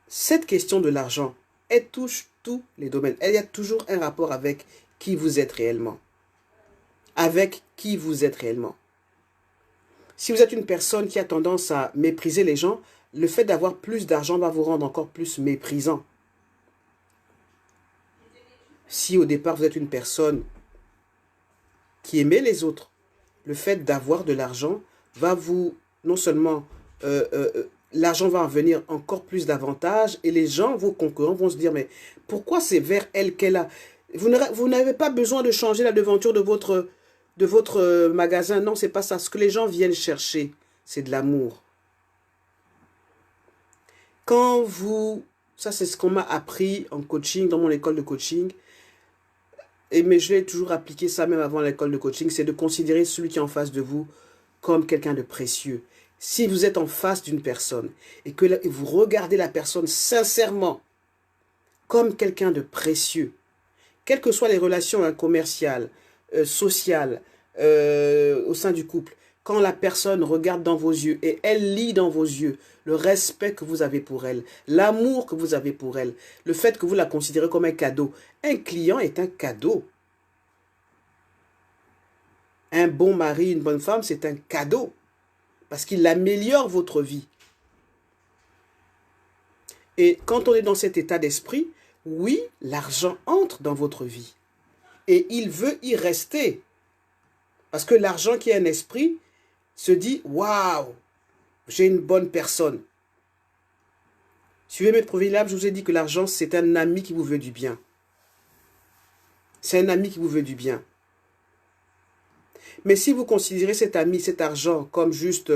cette question de l'argent, elle touche tous les domaines. Elle y a toujours un rapport avec qui vous êtes réellement. Avec qui vous êtes réellement. Si vous êtes une personne qui a tendance à mépriser les gens, le fait d'avoir plus d'argent va vous rendre encore plus méprisant. Si au départ vous êtes une personne qui aimait les autres, le fait d'avoir de l'argent va vous, non seulement, l'argent va en venir encore plus d'avantages et les gens, vos concurrents vont se dire, mais pourquoi c'est vers elle qu'elle a... Vous n'avez pas besoin de changer la devanture de votre magasin. Non, c'est pas ça. Ce que les gens viennent chercher, c'est de l'amour. Quand vous... Ça, c'est ce qu'on m'a appris en coaching, dans mon école de coaching. Mais je l'ai toujours appliqué ça même avant l'école de coaching. C'est de considérer celui qui est en face de vous comme quelqu'un de précieux. Si vous êtes en face d'une personne et que vous regardez la personne sincèrement comme quelqu'un de précieux, quelles que soient les relations commerciales, sociales, au sein du couple, quand la personne regarde dans vos yeux et elle lit dans vos yeux le respect que vous avez pour elle, l'amour que vous avez pour elle, le fait que vous la considérez comme un cadeau. Un client est un cadeau. Un bon mari, une bonne femme, c'est un cadeau. Parce qu'il améliore votre vie. Et quand on est dans cet état d'esprit, oui, l'argent entre dans votre vie. Et il veut y rester. Parce que l'argent qui a un esprit se dit, waouh, j'ai une bonne personne. Suivez mes proverbes, je vous ai dit que l'argent, c'est un ami qui vous veut du bien. C'est un ami qui vous veut du bien. Mais si vous considérez cet ami, cet argent, comme juste,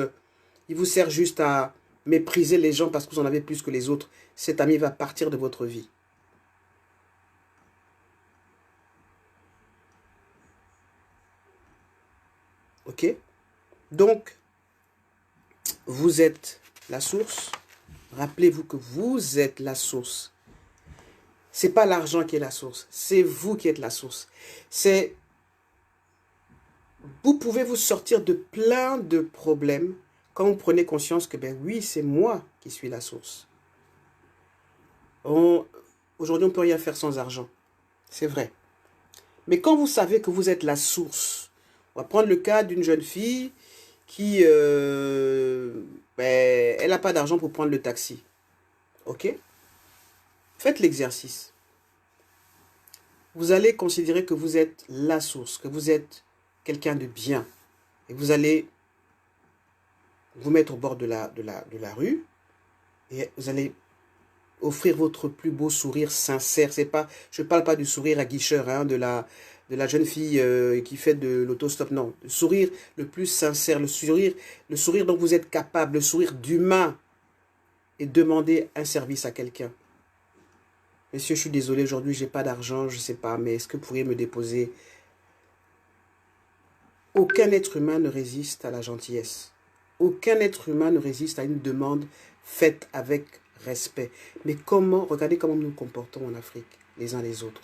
il vous sert juste à mépriser les gens parce que vous en avez plus que les autres, cet ami va partir de votre vie. Ok? Donc, vous êtes la source. Rappelez-vous que vous êtes la source. Ce n'est pas l'argent qui est la source. C'est vous qui êtes la source. Vous pouvez vous sortir de plein de problèmes quand vous prenez conscience que, ben oui, c'est moi qui suis la source. Aujourd'hui, on ne peut rien faire sans argent. C'est vrai. Mais quand vous savez que vous êtes la source, on va prendre le cas d'une jeune fille qui, elle n'a pas d'argent pour prendre le taxi. Ok? Faites l'exercice. Vous allez considérer que vous êtes la source, que vous êtes quelqu'un de bien. Et vous allez vous mettre au bord de la rue et vous allez offrir votre plus beau sourire sincère. C'est pas, je ne parle pas du sourire aguicheur, hein, de la jeune fille qui fait de l'autostop. Non, le sourire le plus sincère, le sourire dont vous êtes capable, le sourire d'humain, et demander un service à quelqu'un. Monsieur, je suis désolé, aujourd'hui, je n'ai pas d'argent, je ne sais pas, mais est-ce que vous pourriez me déposer? Aucun être humain ne résiste à la gentillesse. Aucun être humain ne résiste à une demande faite avec respect. Mais comment, regardez comment nous nous comportons en Afrique, les uns les autres.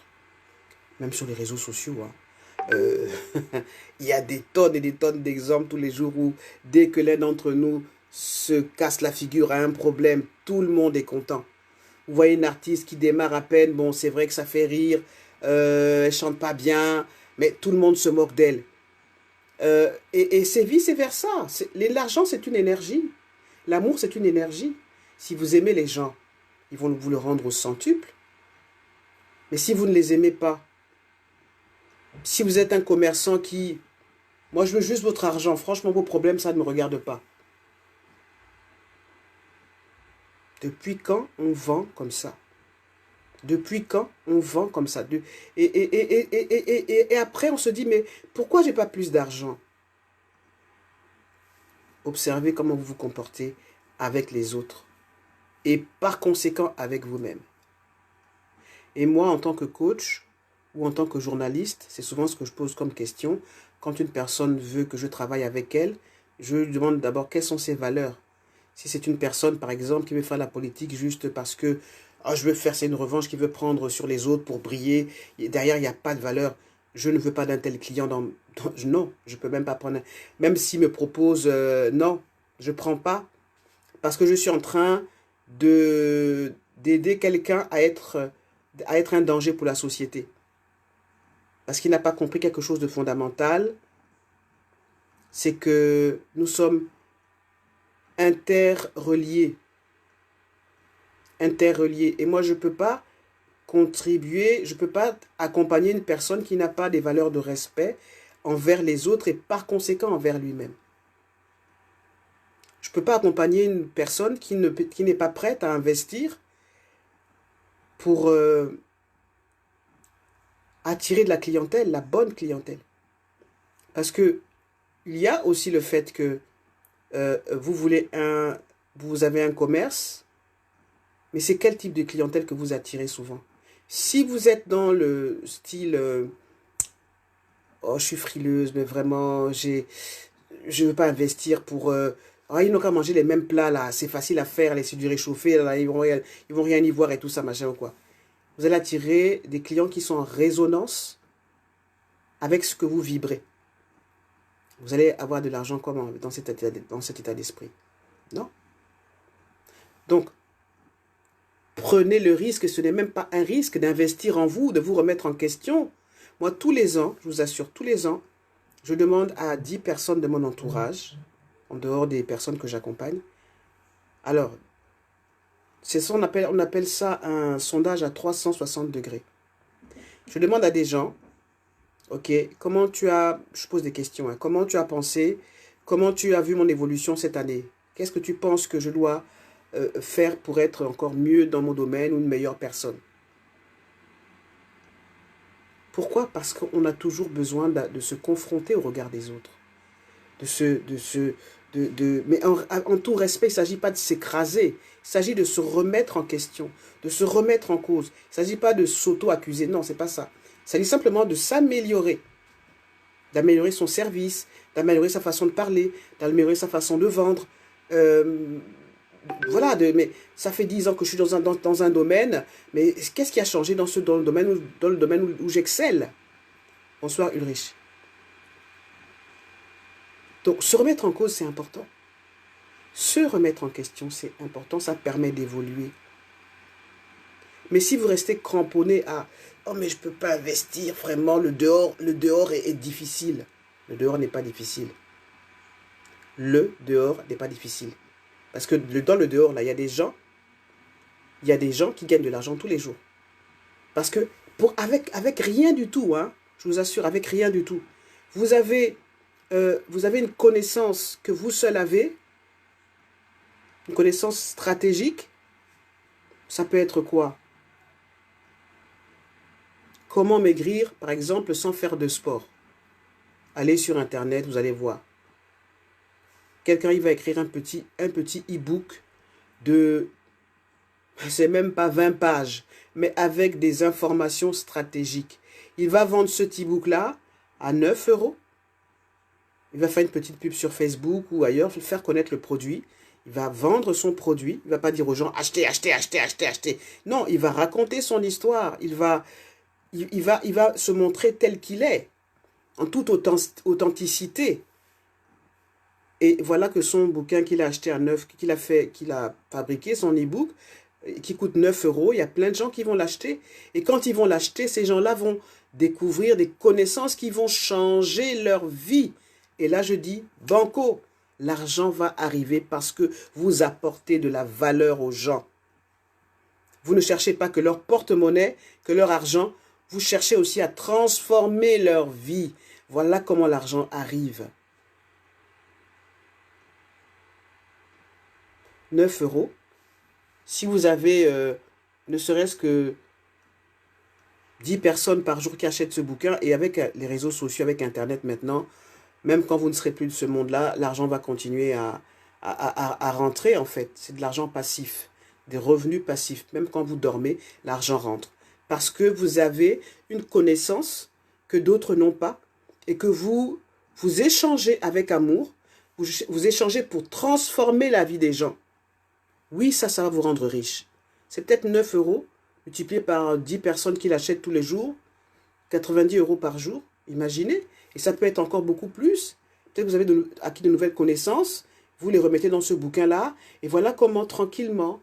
Même sur les réseaux sociaux, hein. Il y a des tonnes et des tonnes d'exemples tous les jours où dès que l'un d'entre nous se casse la figure à un problème, tout le monde est content. Vous voyez une artiste qui démarre à peine, bon c'est vrai que ça fait rire, elle chante pas bien, mais tout le monde se moque d'elle. Et c'est vice-versa. L'argent c'est une énergie. L'amour c'est une énergie. Si vous aimez les gens, ils vont vous le rendre au centuple. Mais si vous ne les aimez pas, si vous êtes un commerçant qui... Moi je veux juste votre argent, franchement vos problèmes ça ne me regarde pas. Depuis quand on vend comme ça? Depuis quand on vend comme ça? Et après, on se dit, mais pourquoi j'ai pas plus d'argent? observez comment vous vous comportez avec les autres et par conséquent avec vous-même. Et moi, en tant que coach ou en tant que journaliste, c'est souvent ce que je pose comme question. Quand une personne veut que je travaille avec elle, je lui demande d'abord quelles sont ses valeurs. Si c'est une personne, par exemple, qui veut faire la politique juste parce que je veux faire, c'est une revanche, qui veut prendre sur les autres pour briller, et derrière, il n'y a pas de valeur. Je ne veux pas d'un tel client non, je ne peux même pas prendre. Même s'il me propose, non, je ne prends pas parce que je suis en train d'aider quelqu'un à être un danger pour la société. Parce qu'il n'a pas compris quelque chose de fondamental, c'est que nous sommes interreliés. Et moi, je ne peux pas contribuer, je ne peux pas accompagner une personne qui n'a pas des valeurs de respect envers les autres et par conséquent envers lui-même. Je ne peux pas accompagner une personne qui n'est pas prête à investir pour attirer de la clientèle, la bonne clientèle. Parce que il y a aussi le fait que vous avez un commerce, mais c'est quel type de clientèle que vous attirez souvent? Si vous êtes dans le style oh, je suis frileuse, mais vraiment, je ne veux pas investir pour... ils n'ont qu'à manger les mêmes plats, là. C'est facile à faire, c'est du réchauffé, là. Ils vont rien y voir et tout ça, machin ou quoi. Vous allez attirer des clients qui sont en résonance avec ce que vous vibrez. Vous allez avoir de l'argent comment dans cet état d'esprit? Non. Donc, prenez le risque, ce n'est même pas un risque d'investir en vous, de vous remettre en question. Moi, tous les ans, je vous assure, tous les ans, je demande à 10 personnes de mon entourage, en dehors des personnes que j'accompagne. Alors, on appelle ça un sondage à 360 degrés. Je demande à des gens, ok, je pose des questions, hein, comment tu as pensé, comment tu as vu mon évolution cette année? Qu'est-ce que tu penses que je dois faire pour être encore mieux dans mon domaine ou une meilleure personne? Pourquoi? Parce qu'on a toujours besoin de se confronter au regard des autres. Mais en tout respect, il ne s'agit pas de s'écraser. Il s'agit de se remettre en question, de se remettre en cause. Il ne s'agit pas de s'auto-accuser. Non, ce n'est pas ça. Il s'agit simplement de s'améliorer. D'améliorer son service, d'améliorer sa façon de parler, d'améliorer sa façon de vendre. Voilà, mais ça fait 10 ans que je suis dans un domaine, mais qu'est-ce qui a changé dans le domaine où j'excelle? Bonsoir Ulrich. Donc, se remettre en cause, c'est important. Se remettre en question, c'est important, ça permet d'évoluer. Mais si vous restez cramponné à « Oh, mais je ne peux pas investir, vraiment, le dehors est difficile. » Le dehors n'est pas difficile. Le dehors n'est pas difficile. Parce que dans le dehors, là, il y a des gens qui gagnent de l'argent tous les jours. Parce que avec rien du tout, hein, je vous assure, avec rien du tout, vous avez une connaissance que vous seul avez, une connaissance stratégique. Ça peut être quoi? Comment maigrir, par exemple, sans faire de sport? Allez sur Internet, vous allez voir. Quelqu'un, il va écrire un petit e-book de, c'est même pas 20 pages, mais avec des informations stratégiques. Il va vendre ce e-book-là à 9 €. Il va faire une petite pub sur Facebook ou ailleurs, faire connaître le produit. Il va vendre son produit. Il ne va pas dire aux gens, achetez, achetez, achetez, achetez, achetez. Non, il va raconter son histoire. Il va se montrer tel qu'il est, en toute authenticité. Et voilà que son bouquin qu'il a acheté à 9, qu'il a fabriqué, son e-book, qui coûte 9 €, il y a plein de gens qui vont l'acheter. Et quand ils vont l'acheter, ces gens-là vont découvrir des connaissances qui vont changer leur vie. Et là, je dis, banco, l'argent va arriver parce que vous apportez de la valeur aux gens. Vous ne cherchez pas que leur porte-monnaie, que leur argent, vous cherchez aussi à transformer leur vie. Voilà comment l'argent arrive. 9 €. Si vous avez ne serait-ce que 10 personnes par jour qui achètent ce bouquin, et avec les réseaux sociaux, avec Internet maintenant, Même quand vous ne serez plus de ce monde-là, l'argent va continuer à rentrer en fait. C'est de l'argent passif, des revenus passifs. Même quand vous dormez, l'argent rentre. Parce que vous avez une connaissance que d'autres n'ont pas et que vous échangez avec amour, vous échangez pour transformer la vie des gens. Oui, ça va vous rendre riche. C'est peut-être 9 euros multiplié par 10 personnes qui l'achètent tous les jours, 90 euros par jour, imaginez. Et ça peut être encore beaucoup plus. Peut-être que vous avez acquis de nouvelles connaissances, vous les remettez dans ce bouquin-là, et voilà comment tranquillement,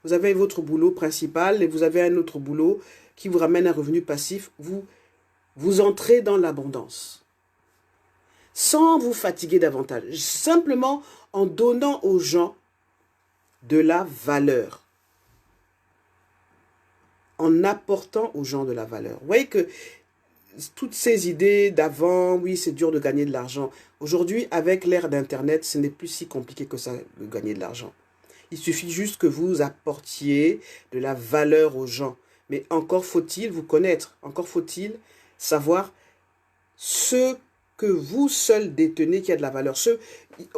vous avez votre boulot principal et vous avez un autre boulot qui vous ramène un revenu passif, vous entrez dans l'abondance. Sans vous fatiguer davantage, simplement en donnant aux gens de la valeur. En apportant aux gens de la valeur. Vous voyez que toutes ces idées d'avant, oui, c'est dur de gagner de l'argent. Aujourd'hui, avec l'ère d'Internet, ce n'est plus si compliqué que ça de gagner de l'argent. Il suffit juste que vous apportiez de la valeur aux gens. Mais encore faut-il vous connaître, encore faut-il savoir ce que vous seul détenez qui a de la valeur.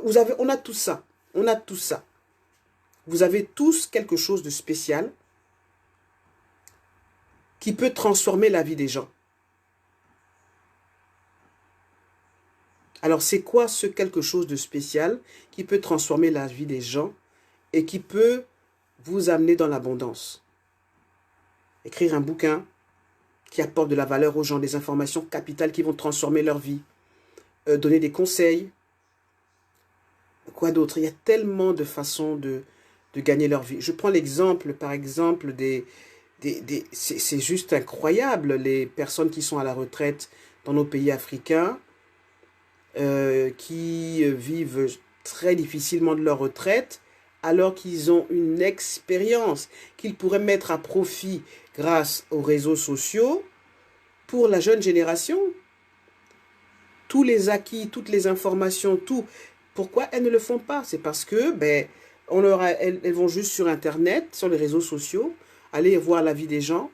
On a tout ça, on a tout ça. Vous avez tous quelque chose de spécial qui peut transformer la vie des gens. Alors, c'est quoi ce quelque chose de spécial qui peut transformer la vie des gens et qui peut vous amener dans l'abondance? Écrire un bouquin qui apporte de la valeur aux gens, des informations capitales qui vont transformer leur vie. Donner des conseils. Quoi d'autre? Il y a tellement de façons de gagner leur vie. Je prends l'exemple, par exemple, c'est juste incroyable, les personnes qui sont à la retraite dans nos pays africains, qui vivent très difficilement de leur retraite, alors qu'ils ont une expérience qu'ils pourraient mettre à profit grâce aux réseaux sociaux pour la jeune génération. Tous les acquis, toutes les informations, tout. Pourquoi elles ne le font pas? C'est parce que elles vont juste sur Internet, sur les réseaux sociaux, aller voir la vie des gens,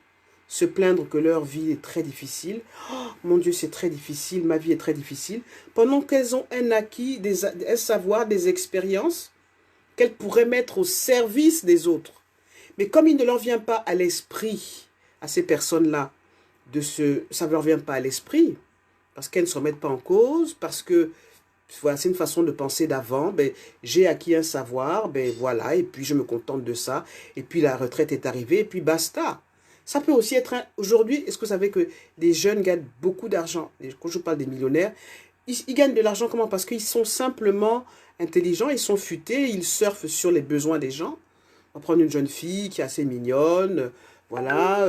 se plaindre que leur vie est très difficile. Oh, mon Dieu, c'est très difficile, ma vie est très difficile. Pendant qu'elles ont un acquis, un savoir, des expériences qu'elles pourraient mettre au service des autres. Mais comme il ne leur vient pas à l'esprit, à ces personnes-là, ça ne leur vient pas à l'esprit, parce qu'elles ne se remettent pas en cause, parce que voilà, c'est une façon de penser d'avant, j'ai acquis un savoir, voilà, et puis je me contente de ça, et puis la retraite est arrivée, et puis basta. Ça peut aussi être aujourd'hui, est-ce que vous savez que les jeunes gagnent beaucoup d'argent? Quand je parle des millionnaires, ils gagnent de l'argent comment? Parce qu'ils sont simplement intelligents, ils sont futés, ils surfent sur les besoins des gens. On va prendre une jeune fille qui est assez mignonne, voilà,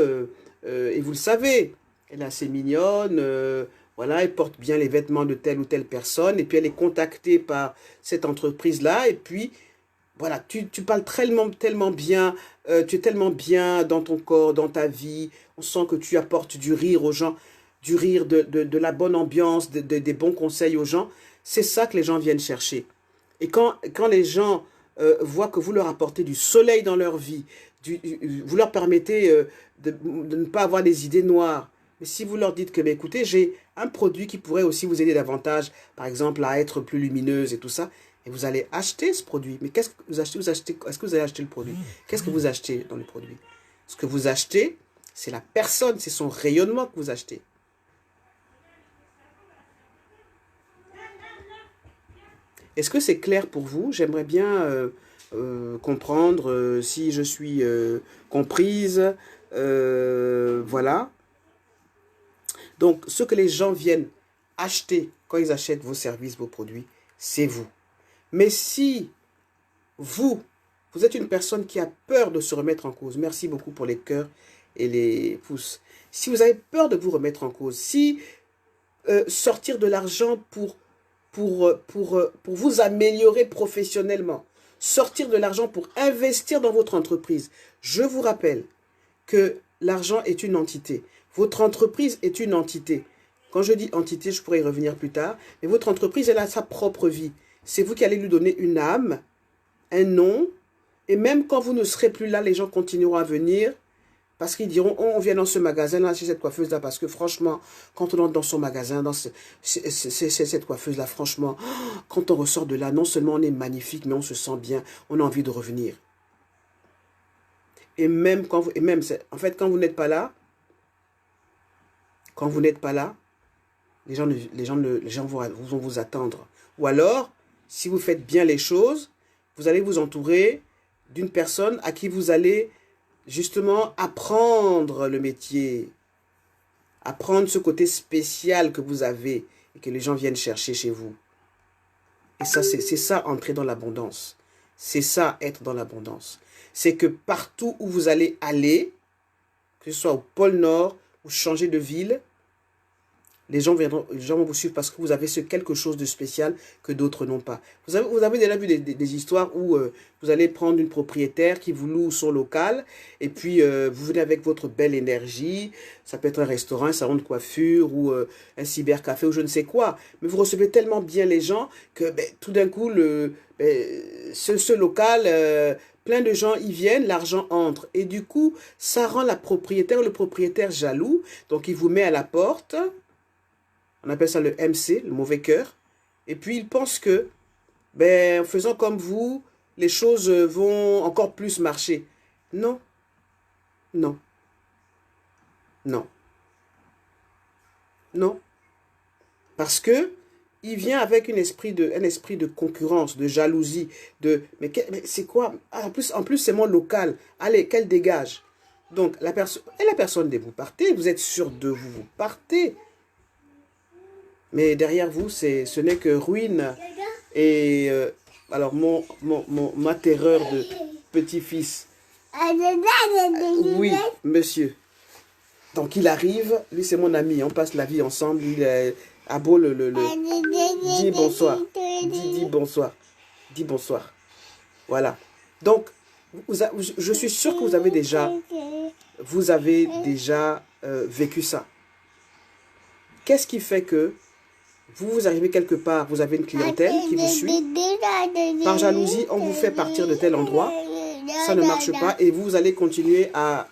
et vous le savez, elle est assez mignonne, voilà, elle porte bien les vêtements de telle ou telle personne, et puis elle est contactée par cette entreprise-là, et puis, voilà, tu parles tellement bien, tu es tellement bien dans ton corps, dans ta vie, on sent que tu apportes du rire aux gens, du rire, de la bonne ambiance, des bons conseils aux gens. C'est ça que les gens viennent chercher. Et quand les gens voient que vous leur apportez du soleil dans leur vie, vous leur permettez de ne pas avoir des idées noires, mais si vous leur dites que, écoutez, j'ai un produit qui pourrait aussi vous aider davantage, par exemple, à être plus lumineuse et tout ça, et vous allez acheter ce produit. Mais qu'est-ce que vous achetez? Est-ce que vous allez acheter le produit? Qu'est-ce que vous achetez dans le produit? Ce que vous achetez, c'est la personne, c'est son rayonnement que vous achetez. Est-ce que c'est clair pour vous? J'aimerais bien comprendre si je suis comprise. Voilà. Donc, ce que les gens viennent acheter quand ils achètent vos services, vos produits, c'est vous. Mais si vous êtes une personne qui a peur de se remettre en cause, merci beaucoup pour les cœurs et les pouces. Si vous avez peur de vous remettre en cause, si sortir de l'argent pour vous améliorer professionnellement, sortir de l'argent pour investir dans votre entreprise, je vous rappelle que l'argent est une entité. Votre entreprise est une entité. Quand je dis entité, je pourrais y revenir plus tard. Mais votre entreprise, elle a sa propre vie. C'est vous qui allez lui donner une âme, un nom. Et même quand vous ne serez plus là, les gens continueront à venir Parce qu'ils diront, oh, on vient dans ce magasin-là, chez cette coiffeuse-là, parce que franchement, quand on entre dans son magasin, dans cette coiffeuse-là, franchement, quand on ressort de là, non seulement on est magnifique, mais on se sent bien, on a envie de revenir. Et même quand vous, en fait, quand vous n'êtes pas là, les gens vont vous attendre. Ou alors, si vous faites bien les choses, vous allez vous entourer d'une personne à qui vous allez justement apprendre le métier, apprendre ce côté spécial que vous avez et que les gens viennent chercher chez vous. Et ça, c'est ça, entrer dans l'abondance. C'est ça, être dans l'abondance. C'est que partout où vous allez aller, que ce soit au pôle Nord ou changer de ville, les gens vont vous suivre parce que vous avez ce quelque chose de spécial que d'autres n'ont pas. Vous avez déjà vu des histoires où vous allez prendre une propriétaire qui vous loue son local et puis vous venez avec votre belle énergie. Ça peut être un restaurant, un salon de coiffure ou un cybercafé ou je ne sais quoi. Mais vous recevez tellement bien les gens que tout d'un coup, ce local... plein de gens y viennent, l'argent entre. Et du coup, ça rend la propriétaire ou le propriétaire jaloux. Donc, il vous met à la porte. On appelle ça le MC, le mauvais cœur. Et puis, il pense que, en faisant comme vous, les choses vont encore plus marcher. Non, non, non, non. Parce que il vient avec un esprit de concurrence, de jalousie, mais c'est quoi? Ah, en plus c'est mon local. Allez, qu'elle dégage. Donc, la personne dit, vous partez, vous êtes sûr de vous, vous partez. Mais derrière vous, ce n'est que ruine. Et alors, ma terreur de petit-fils. Oui, monsieur. Donc, il arrive, lui c'est mon ami, on passe la vie ensemble, il est à beau dis bonsoir, dis bonsoir, dis bonsoir. Voilà. Donc, je suis sûr que vous avez déjà vécu ça. Qu'est-ce qui fait que vous arrivez quelque part, vous avez une clientèle qui vous suit. Par jalousie, on vous fait partir de tel endroit. Ça ne marche pas et vous allez continuer à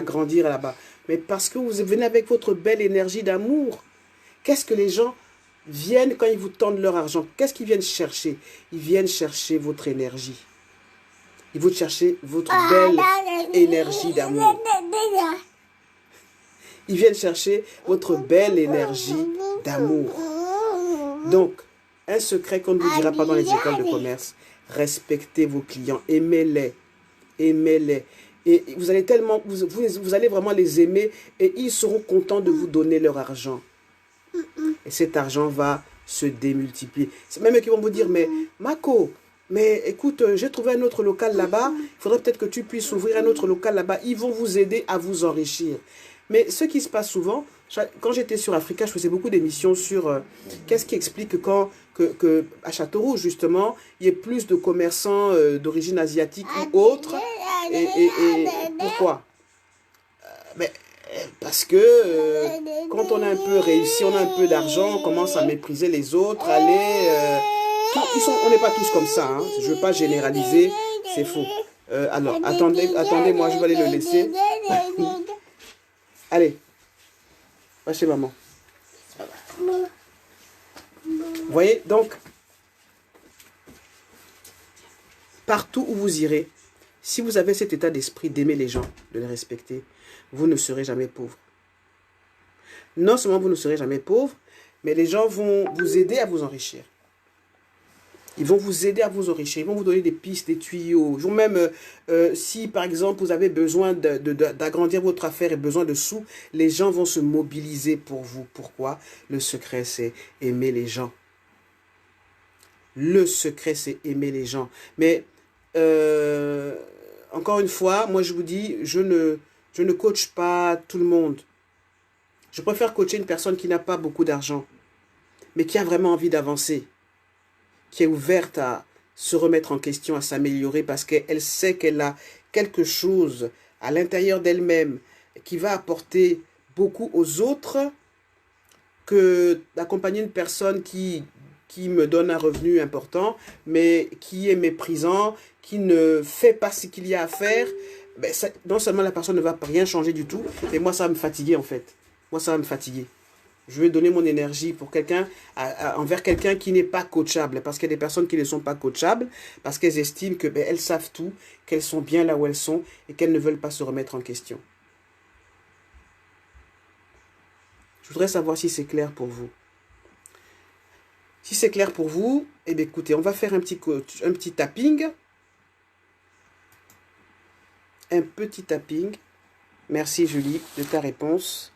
grandir là-bas. Mais parce que vous venez avec votre belle énergie d'amour. Qu'est-ce que les gens viennent quand ils vous tendent leur argent? Qu'est-ce qu'ils viennent chercher? Ils viennent chercher votre énergie. Ils vont chercher votre belle énergie d'amour. Ils viennent chercher votre belle énergie d'amour. Donc, un secret qu'on ne vous dira pas dans les écoles de commerce, respectez vos clients, aimez-les, aimez-les. Et vous allez vous allez vraiment les aimer et ils seront contents de vous donner leur argent. Et cet argent va se démultiplier. C'est même eux qui vont vous dire, mais Mako, mais écoute, j'ai trouvé un autre local là-bas, il faudrait peut-être que tu puisses ouvrir un autre local là-bas. Ils vont vous aider à vous enrichir. Mais ce qui se passe souvent, quand j'étais sur Africa, je faisais beaucoup d'émissions sur qu'est-ce qui explique que à Châteauroux, justement, il y ait plus de commerçants d'origine asiatique ou autre. Et pourquoi? Parce que quand on a un peu réussi, on a un peu d'argent, on commence à mépriser les autres, on n'est pas tous comme ça, hein. Je ne veux pas généraliser, c'est faux. Alors, attendez, moi je vais aller le laisser. Allez, va chez maman. Vous voyez, donc, partout où vous irez, si vous avez cet état d'esprit d'aimer les gens, de les respecter, vous ne serez jamais pauvre. Non seulement vous ne serez jamais pauvre, mais les gens vont vous aider à vous enrichir. Ils vont vous aider à vous enrichir. Ils vont vous donner des pistes, des tuyaux. Ils vont même, si par exemple vous avez besoin d'agrandir votre affaire et besoin de sous, les gens vont se mobiliser pour vous. Pourquoi? Le secret, c'est aimer les gens. Le secret, c'est aimer les gens. Mais, encore une fois, moi je vous dis, je ne coach pas tout le monde. Je préfère coacher une personne qui n'a pas beaucoup d'argent, mais qui a vraiment envie d'avancer, qui est ouverte à se remettre en question, à s'améliorer, parce qu'elle sait qu'elle a quelque chose à l'intérieur d'elle-même qui va apporter beaucoup aux autres, que d'accompagner une personne qui qui me donne un revenu important, mais qui est méprisant, qui ne fait pas ce qu'il y a à faire, ben ça, non seulement la personne ne va rien changer du tout, et moi ça va me fatiguer en fait. Moi ça va me fatiguer. Je vais donner mon énergie pour quelqu'un, envers quelqu'un qui n'est pas coachable. Parce qu'il y a des personnes qui ne sont pas coachables, parce qu'elles estiment que ben, elles savent tout, qu'elles sont bien là où elles sont, et qu'elles ne veulent pas se remettre en question. Je voudrais savoir si c'est clair pour vous. Si c'est clair pour vous, eh bien écoutez, on va faire un petit tapping. Un petit tapping. Merci Julie de ta réponse.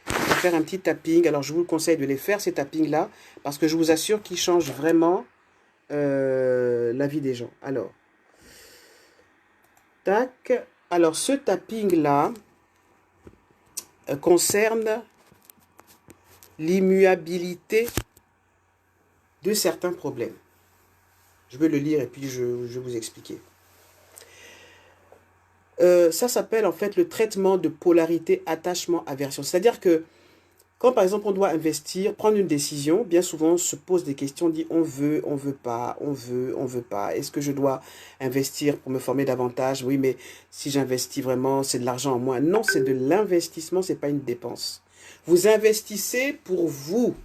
On va faire un petit tapping. Alors je vous conseille de les faire, ces tappings-là, parce que je vous assure qu'ils changent vraiment la vie des gens. Alors, tac. Alors ce tapping-là concerne l'immuabilité de certains problèmes. Je vais le lire et puis je vais vous expliquer. Ça s'appelle en fait le traitement de polarité attachement-aversion. C'est-à-dire que quand par exemple on doit investir, prendre une décision, bien souvent on se pose des questions, on dit on veut pas, on veut pas. Est-ce que je dois investir pour me former davantage? Oui, mais si j'investis vraiment, c'est de l'argent en moins. Non, c'est de l'investissement, c'est pas une dépense. Vous investissez pour vous.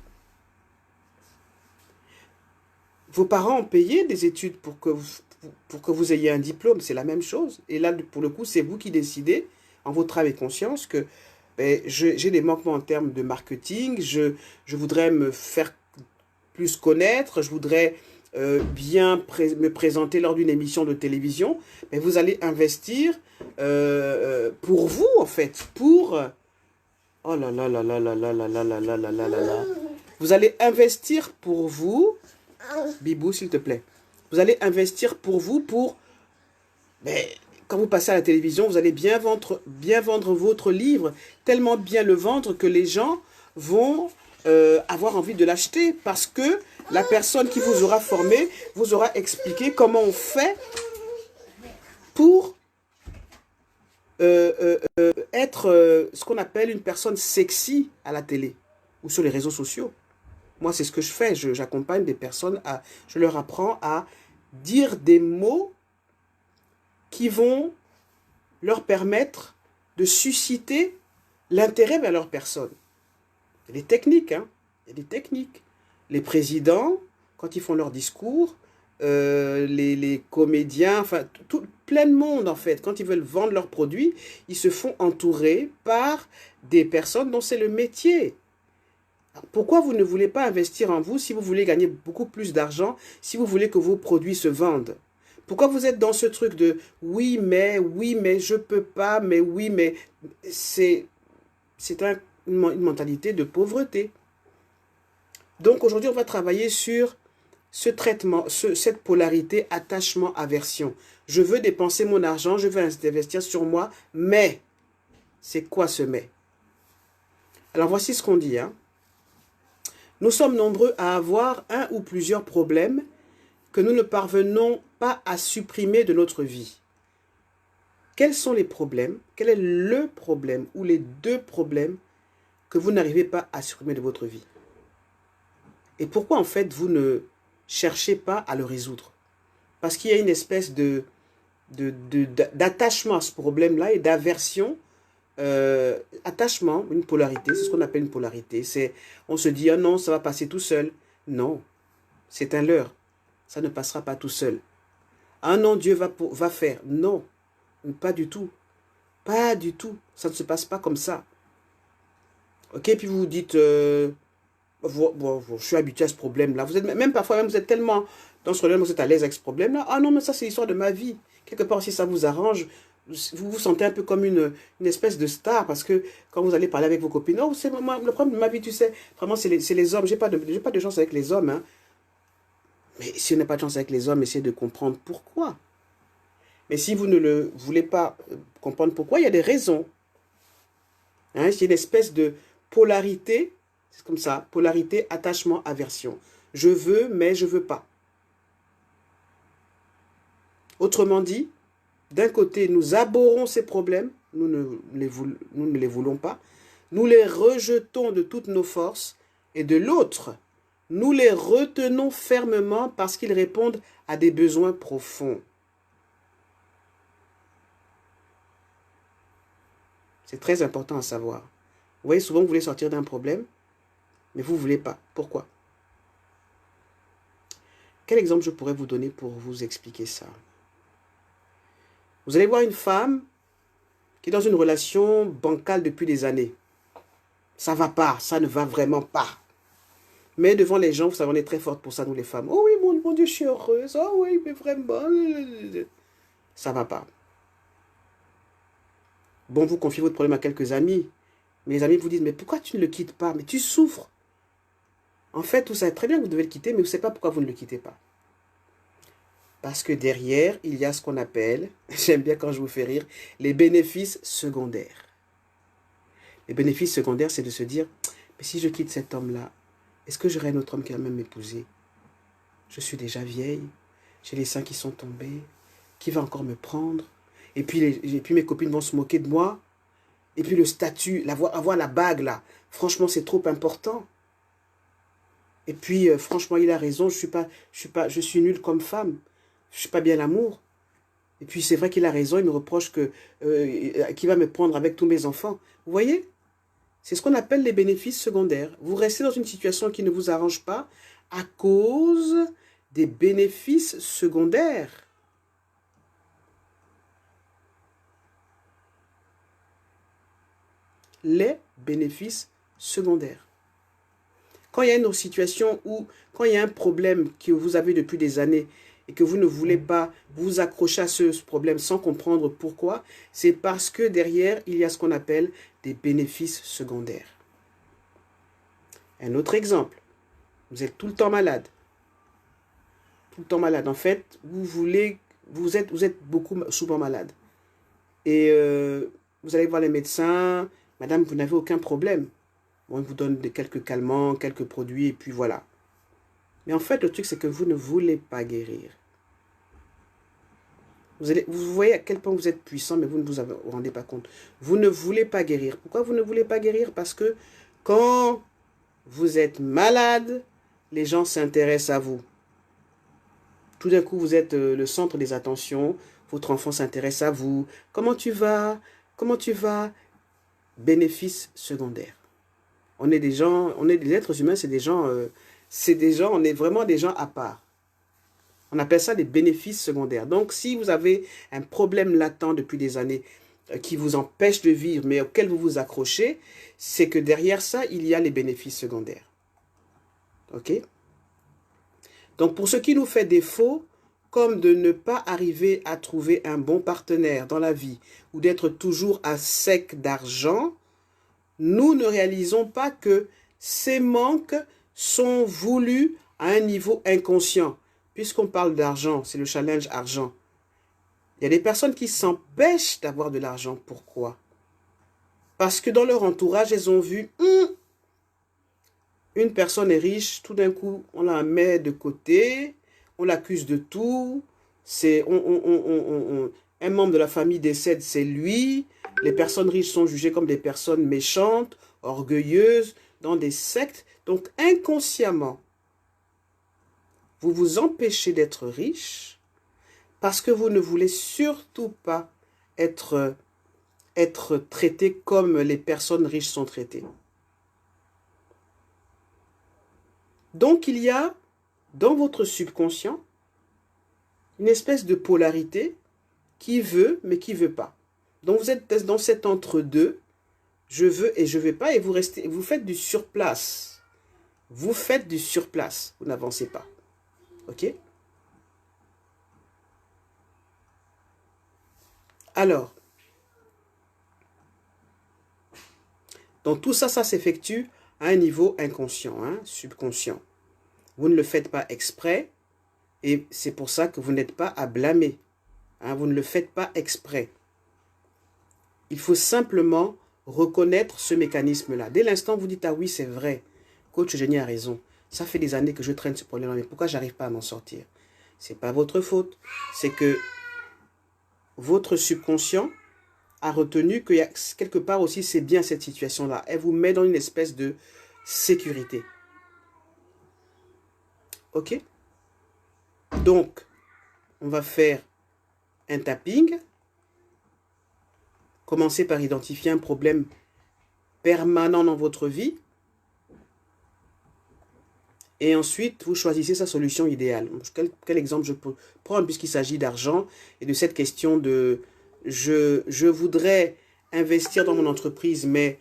Vos parents ont payé des études pour que vous ayez un diplôme, c'est la même chose. Et là, pour le coup, c'est vous qui décidez, en votre âme et conscience, que ben, j'ai des manquements en termes de marketing, je voudrais me faire plus connaître, je voudrais bien me présenter lors d'une émission de télévision. Mais vous allez investir pour vous, en fait, pour... Oh là là là là là là là là là là là là là là. Vous allez investir pour vous... Bibou, s'il te plaît. Vous allez investir pour vous, pour... Mais, quand vous passez à la télévision, vous allez bien vendre votre livre, tellement bien le vendre que les gens vont avoir envie de l'acheter parce que la personne qui vous aura formé vous aura expliqué comment on fait pour être ce qu'on appelle une personne sexy à la télé ou sur les réseaux sociaux. Moi, c'est ce que je fais. J'accompagne des personnes, je leur apprends à dire des mots qui vont leur permettre de susciter l'intérêt vers leur personne. Il y a des techniques, hein. Il y a des techniques. Les présidents, quand ils font leur discours, les comédiens, enfin, plein de monde, en fait, quand ils veulent vendre leurs produits, ils se font entourer par des personnes dont c'est le métier. Pourquoi vous ne voulez pas investir en vous si vous voulez gagner beaucoup plus d'argent, si vous voulez que vos produits se vendent? Pourquoi vous êtes dans ce truc de oui, mais je peux pas, mais oui, mais c'est une mentalité de pauvreté. Donc aujourd'hui, on va travailler sur ce traitement, cette polarité attachement-aversion. Je veux dépenser mon argent, je veux investir sur moi, mais c'est quoi ce mais? Alors voici ce qu'on dit, hein. Nous sommes nombreux à avoir un ou plusieurs problèmes que nous ne parvenons pas à supprimer de notre vie. Quels sont les problèmes? Quel est le problème ou les deux problèmes que vous n'arrivez pas à supprimer de votre vie? Et pourquoi en fait vous ne cherchez pas à le résoudre? Parce qu'il y a une espèce d'attachement à ce problème-là et d'aversion. Attachement, une polarité, c'est ce qu'on appelle une polarité. On se dit, ah non, ça va passer tout seul. Non, c'est un leurre. Ça ne passera pas tout seul. Ah non, Dieu va faire. Non, pas du tout. Pas du tout. Ça ne se passe pas comme ça. Ok, puis vous vous dites, je suis habitué à ce problème-là. Vous êtes même parfois, vous êtes tellement dans ce problème, vous êtes à l'aise avec ce problème-là. Ah non, mais ça, c'est l'histoire de ma vie. Quelque part, si ça vous arrange, vous vous sentez un peu comme une espèce de star parce que quand vous allez parler avec vos copines, oh, c'est le problème de ma vie, tu sais, vraiment, c'est les hommes. J'ai pas de chance avec les hommes, hein. Mais si on n'a pas de chance avec les hommes, essayez de comprendre pourquoi. Mais si vous ne le voulez pas comprendre pourquoi, il y a des raisons. Hein, c'est une espèce de polarité, c'est comme ça, polarité, attachement, aversion. Je veux, mais je veux pas. Autrement dit, d'un côté, nous abhorrons ces problèmes, nous ne les voulons pas, nous les rejetons de toutes nos forces, et de l'autre, Nous les retenons fermement parce qu'ils répondent à des besoins profonds. C'est très important à savoir. Vous voyez, souvent, vous voulez sortir d'un problème, mais vous ne voulez pas. Pourquoi? Quel exemple je pourrais vous donner pour vous expliquer ça? Vous allez voir une femme qui est dans une relation bancale depuis des années. Ça ne va pas, ça ne va vraiment pas. Mais devant les gens, vous savez, on est très fortes pour ça, nous les femmes. Oh oui, mon Dieu, je suis heureuse. Oh oui, mais vraiment. Ça ne va pas. Bon, vous confiez votre problème à quelques amis. Mais les amis vous disent, mais pourquoi tu ne le quittes pas? Mais tu souffres. En fait, vous savez très bien que vous devez le quitter, mais vous ne savez pas pourquoi vous ne le quittez pas. Parce que derrière, il y a ce qu'on appelle, j'aime bien quand je vous fais rire, les bénéfices secondaires. Les bénéfices secondaires, c'est de se dire, mais si je quitte cet homme-là, est-ce que j'aurai un autre homme qui va même m'épouser? Je suis déjà vieille, j'ai les seins qui sont tombés, qui va encore me prendre? Et puis mes copines vont se moquer de moi. Et puis le statut, avoir la bague là, franchement c'est trop important. Et puis franchement il a raison, je suis nulle comme femme, je suis pas bien l'amour. Et puis c'est vrai qu'il a raison, il me reproche qu'il va me prendre avec tous mes enfants. Vous voyez? C'est ce qu'on appelle les bénéfices secondaires. Vous restez dans une situation qui ne vous arrange pas à cause des bénéfices secondaires. Les bénéfices secondaires. Quand il y a une situation où, quand il y a un problème que vous avez depuis des années et que vous ne voulez pas vous accrocher à ce problème sans comprendre pourquoi, c'est parce que derrière, il y a ce qu'on appelle des bénéfices secondaires. Un autre exemple, vous êtes tout le temps malade. Tout le temps malade. En fait, vous êtes beaucoup souvent malade. Et vous allez voir les médecins, madame, vous n'avez aucun problème. Bon, ils vous donnent quelques calmants, quelques produits, et puis voilà. Mais en fait, le truc, c'est que vous ne voulez pas guérir. Vous voyez à quel point vous êtes puissant, mais vous ne vous rendez pas compte. Vous ne voulez pas guérir. Pourquoi vous ne voulez pas guérir? Parce que quand vous êtes malade, les gens s'intéressent à vous. Tout d'un coup, vous êtes le centre des attentions. Votre enfant s'intéresse à vous. Comment tu vas? Comment tu vas? Bénéfice secondaire. On est des êtres humains, c'est des gens, on est vraiment des gens à part. On appelle ça des bénéfices secondaires. Donc, si vous avez un problème latent depuis des années qui vous empêche de vivre, mais auquel vous vous accrochez, c'est que derrière ça, il y a les bénéfices secondaires. OK? Donc, pour ce qui nous fait défaut, comme de ne pas arriver à trouver un bon partenaire dans la vie ou d'être toujours à sec d'argent, nous ne réalisons pas que ces manques sont voulus à un niveau inconscient. Puisqu'on parle d'argent, c'est le challenge argent. Il y a des personnes qui s'empêchent d'avoir de l'argent. Pourquoi? Parce que dans leur entourage, elles ont vu une personne est riche, tout d'un coup, on la met de côté, on l'accuse de tout, un membre de la famille décède, c'est lui. Les personnes riches sont jugées comme des personnes méchantes, orgueilleuses, dans des sectes. Donc inconsciemment, vous vous empêchez d'être riche parce que vous ne voulez surtout pas être traité comme les personnes riches sont traitées. Donc il y a dans votre subconscient une espèce de polarité qui veut mais qui ne veut pas. Donc vous êtes dans cet entre-deux, je veux et je ne veux pas, et vous faites du surplace. Vous faites du surplace, vous n'avancez pas. OK? Alors, donc tout ça, ça s'effectue à un niveau inconscient, subconscient. Vous ne le faites pas exprès, et c'est pour ça que vous n'êtes pas à blâmer. Vous ne le faites pas exprès. Il faut simplement reconnaître ce mécanisme-là. Dès l'instant où vous dites, ah oui, c'est vrai, coach Eugénie a raison. Ça fait des années que je traîne ce problème-là, mais pourquoi j'arrive pas à m'en sortir? Ce n'est pas votre faute. C'est que votre subconscient a retenu que quelque part aussi, c'est bien cette situation-là. Elle vous met dans une espèce de sécurité. OK? Donc, on va faire un tapping. Commencez par identifier un problème permanent dans votre vie. Et ensuite, vous choisissez sa solution idéale. Quel exemple je peux prendre puisqu'il s'agit d'argent et de cette question de je voudrais investir dans mon entreprise, mais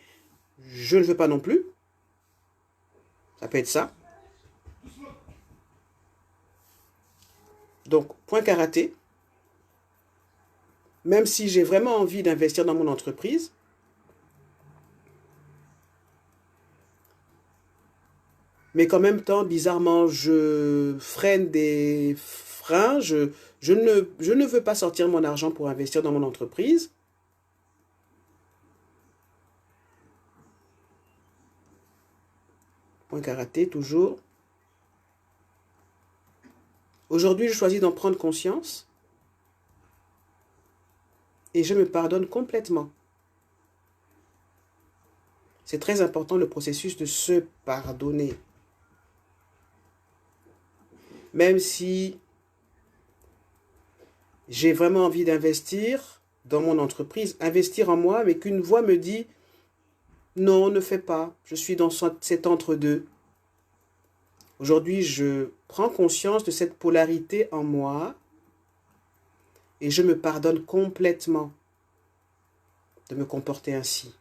je ne veux pas non plus. Ça peut être ça. Donc, point karaté. Même si j'ai vraiment envie d'investir dans mon entreprise, mais qu'en même temps, bizarrement, je freine des freins, je ne veux pas sortir mon argent pour investir dans mon entreprise. Point karaté, toujours. Aujourd'hui, je choisis d'en prendre conscience et je me pardonne complètement. C'est très important le processus de se pardonner. Même si j'ai vraiment envie d'investir dans mon entreprise, investir en moi, mais qu'une voix me dit « Non, ne fais pas, je suis dans cet entre-deux ». Aujourd'hui, je prends conscience de cette polarité en moi et je me pardonne complètement de me comporter ainsi.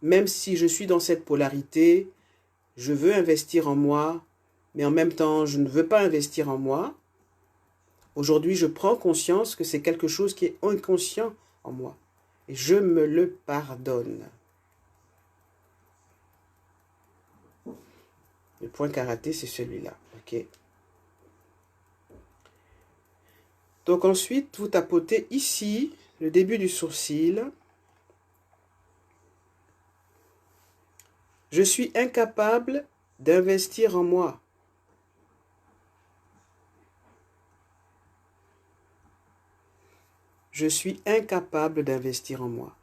Même si je suis dans cette polarité, je veux investir en moi, mais en même temps, je ne veux pas investir en moi. Aujourd'hui, je prends conscience que c'est quelque chose qui est inconscient en moi. Et je me le pardonne. Le point karaté, c'est celui-là. OK. Donc ensuite, vous tapotez ici, le début du sourcil. Je suis incapable d'investir en moi. Je suis incapable d'investir en moi.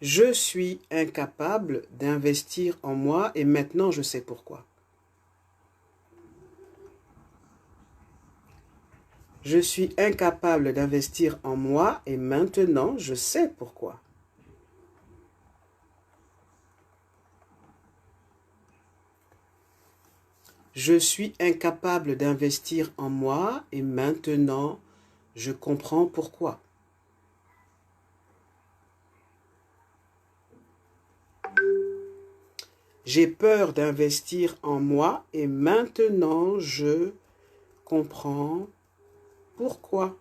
Je suis incapable d'investir en moi et maintenant je sais pourquoi. Je suis incapable d'investir en moi et maintenant je sais pourquoi. Je suis incapable d'investir en moi et maintenant je comprends pourquoi. J'ai peur d'investir en moi et maintenant je comprends pourquoi.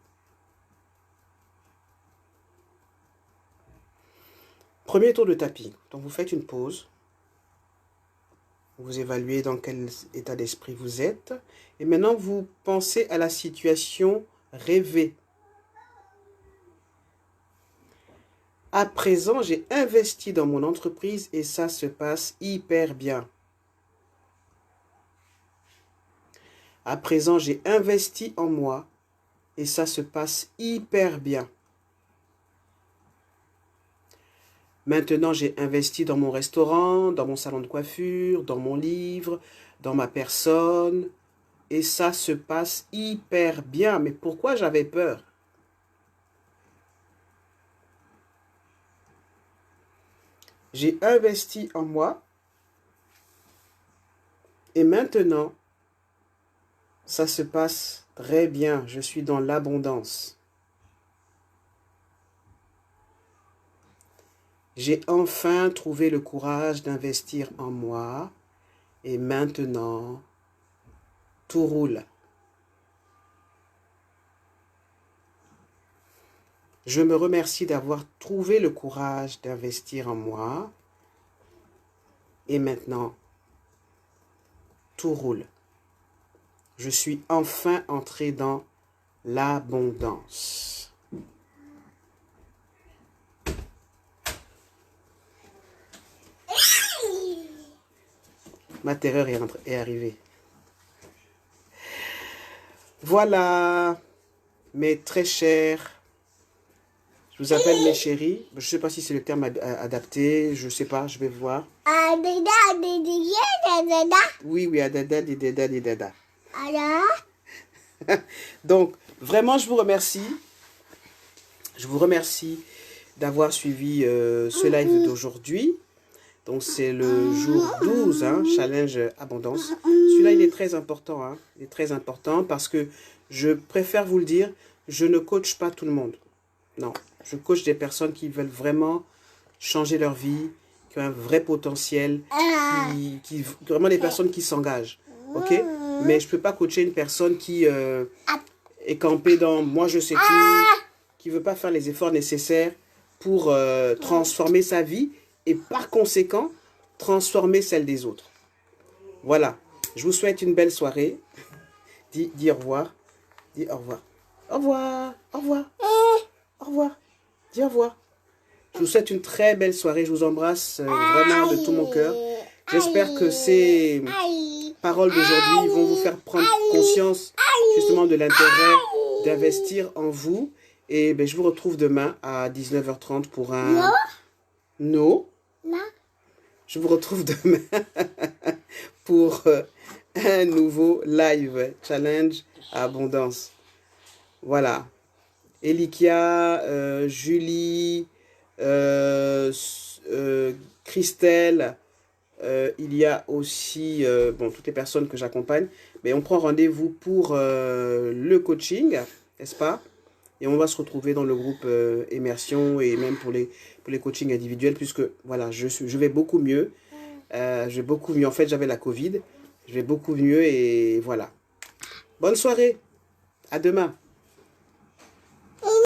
Premier tour de tapis. Donc vous faites une pause. Vous évaluez dans quel état d'esprit vous êtes. Et maintenant, vous pensez à la situation rêvée. À présent, j'ai investi dans mon entreprise et ça se passe hyper bien. À présent, j'ai investi en moi et ça se passe hyper bien. Maintenant, j'ai investi dans mon restaurant, dans mon salon de coiffure, dans mon livre, dans ma personne. Et ça se passe hyper bien. Mais pourquoi j'avais peur? J'ai investi en moi. Et maintenant, ça se passe très bien. Je suis dans l'abondance. J'ai enfin trouvé le courage d'investir en moi. Et maintenant, tout roule. Je me remercie d'avoir trouvé le courage d'investir en moi. Et maintenant, tout roule. Je suis enfin entré dans l'abondance. Ma terreur est arrivée. Voilà, mes très chers. Je vous appelle mes chéris. Je ne sais pas si c'est le terme adapté. Je ne sais pas, je vais voir. Oui, oui, adada, didada, didada. Donc, vraiment, je vous remercie. Je vous remercie d'avoir suivi ce live d'aujourd'hui. Donc, c'est le jour 12, hein, Challenge Abondance. Celui-là, il est très important. Hein. Il est très important parce que je préfère vous le dire, je ne coach pas tout le monde. Non, je coach des personnes qui veulent vraiment changer leur vie, qui ont un vrai potentiel, vraiment des personnes qui s'engagent. Ok? Mais je ne peux pas coacher une personne qui est campée dans « moi je sais tout », qui ne veut pas faire les efforts nécessaires pour transformer sa vie et par conséquent, transformer celle des autres. Voilà. Je vous souhaite une belle soirée. Dis au revoir. Dis au revoir. Au revoir. Au revoir. Au revoir. Dis au revoir. Je vous souhaite une très belle soirée. Je vous embrasse vraiment de tout mon cœur. J'espère que ces paroles d'aujourd'hui vont vous faire prendre conscience justement de l'intérêt d'investir en vous. Et ben, je vous retrouve demain à 19h30 pour un... Non. Je vous retrouve demain pour un nouveau live challenge à abondance. Voilà. Elikia, Julie, Christelle, il y a aussi bon, toutes les personnes que j'accompagne. Mais on prend rendez-vous pour le coaching, n'est-ce pas? Et on va se retrouver dans le groupe Immersion et même pour les coachings individuels, puisque voilà, je vais beaucoup mieux. Je vais beaucoup mieux. En fait, j'avais la Covid. Je vais beaucoup mieux et voilà. Bonne soirée. À demain.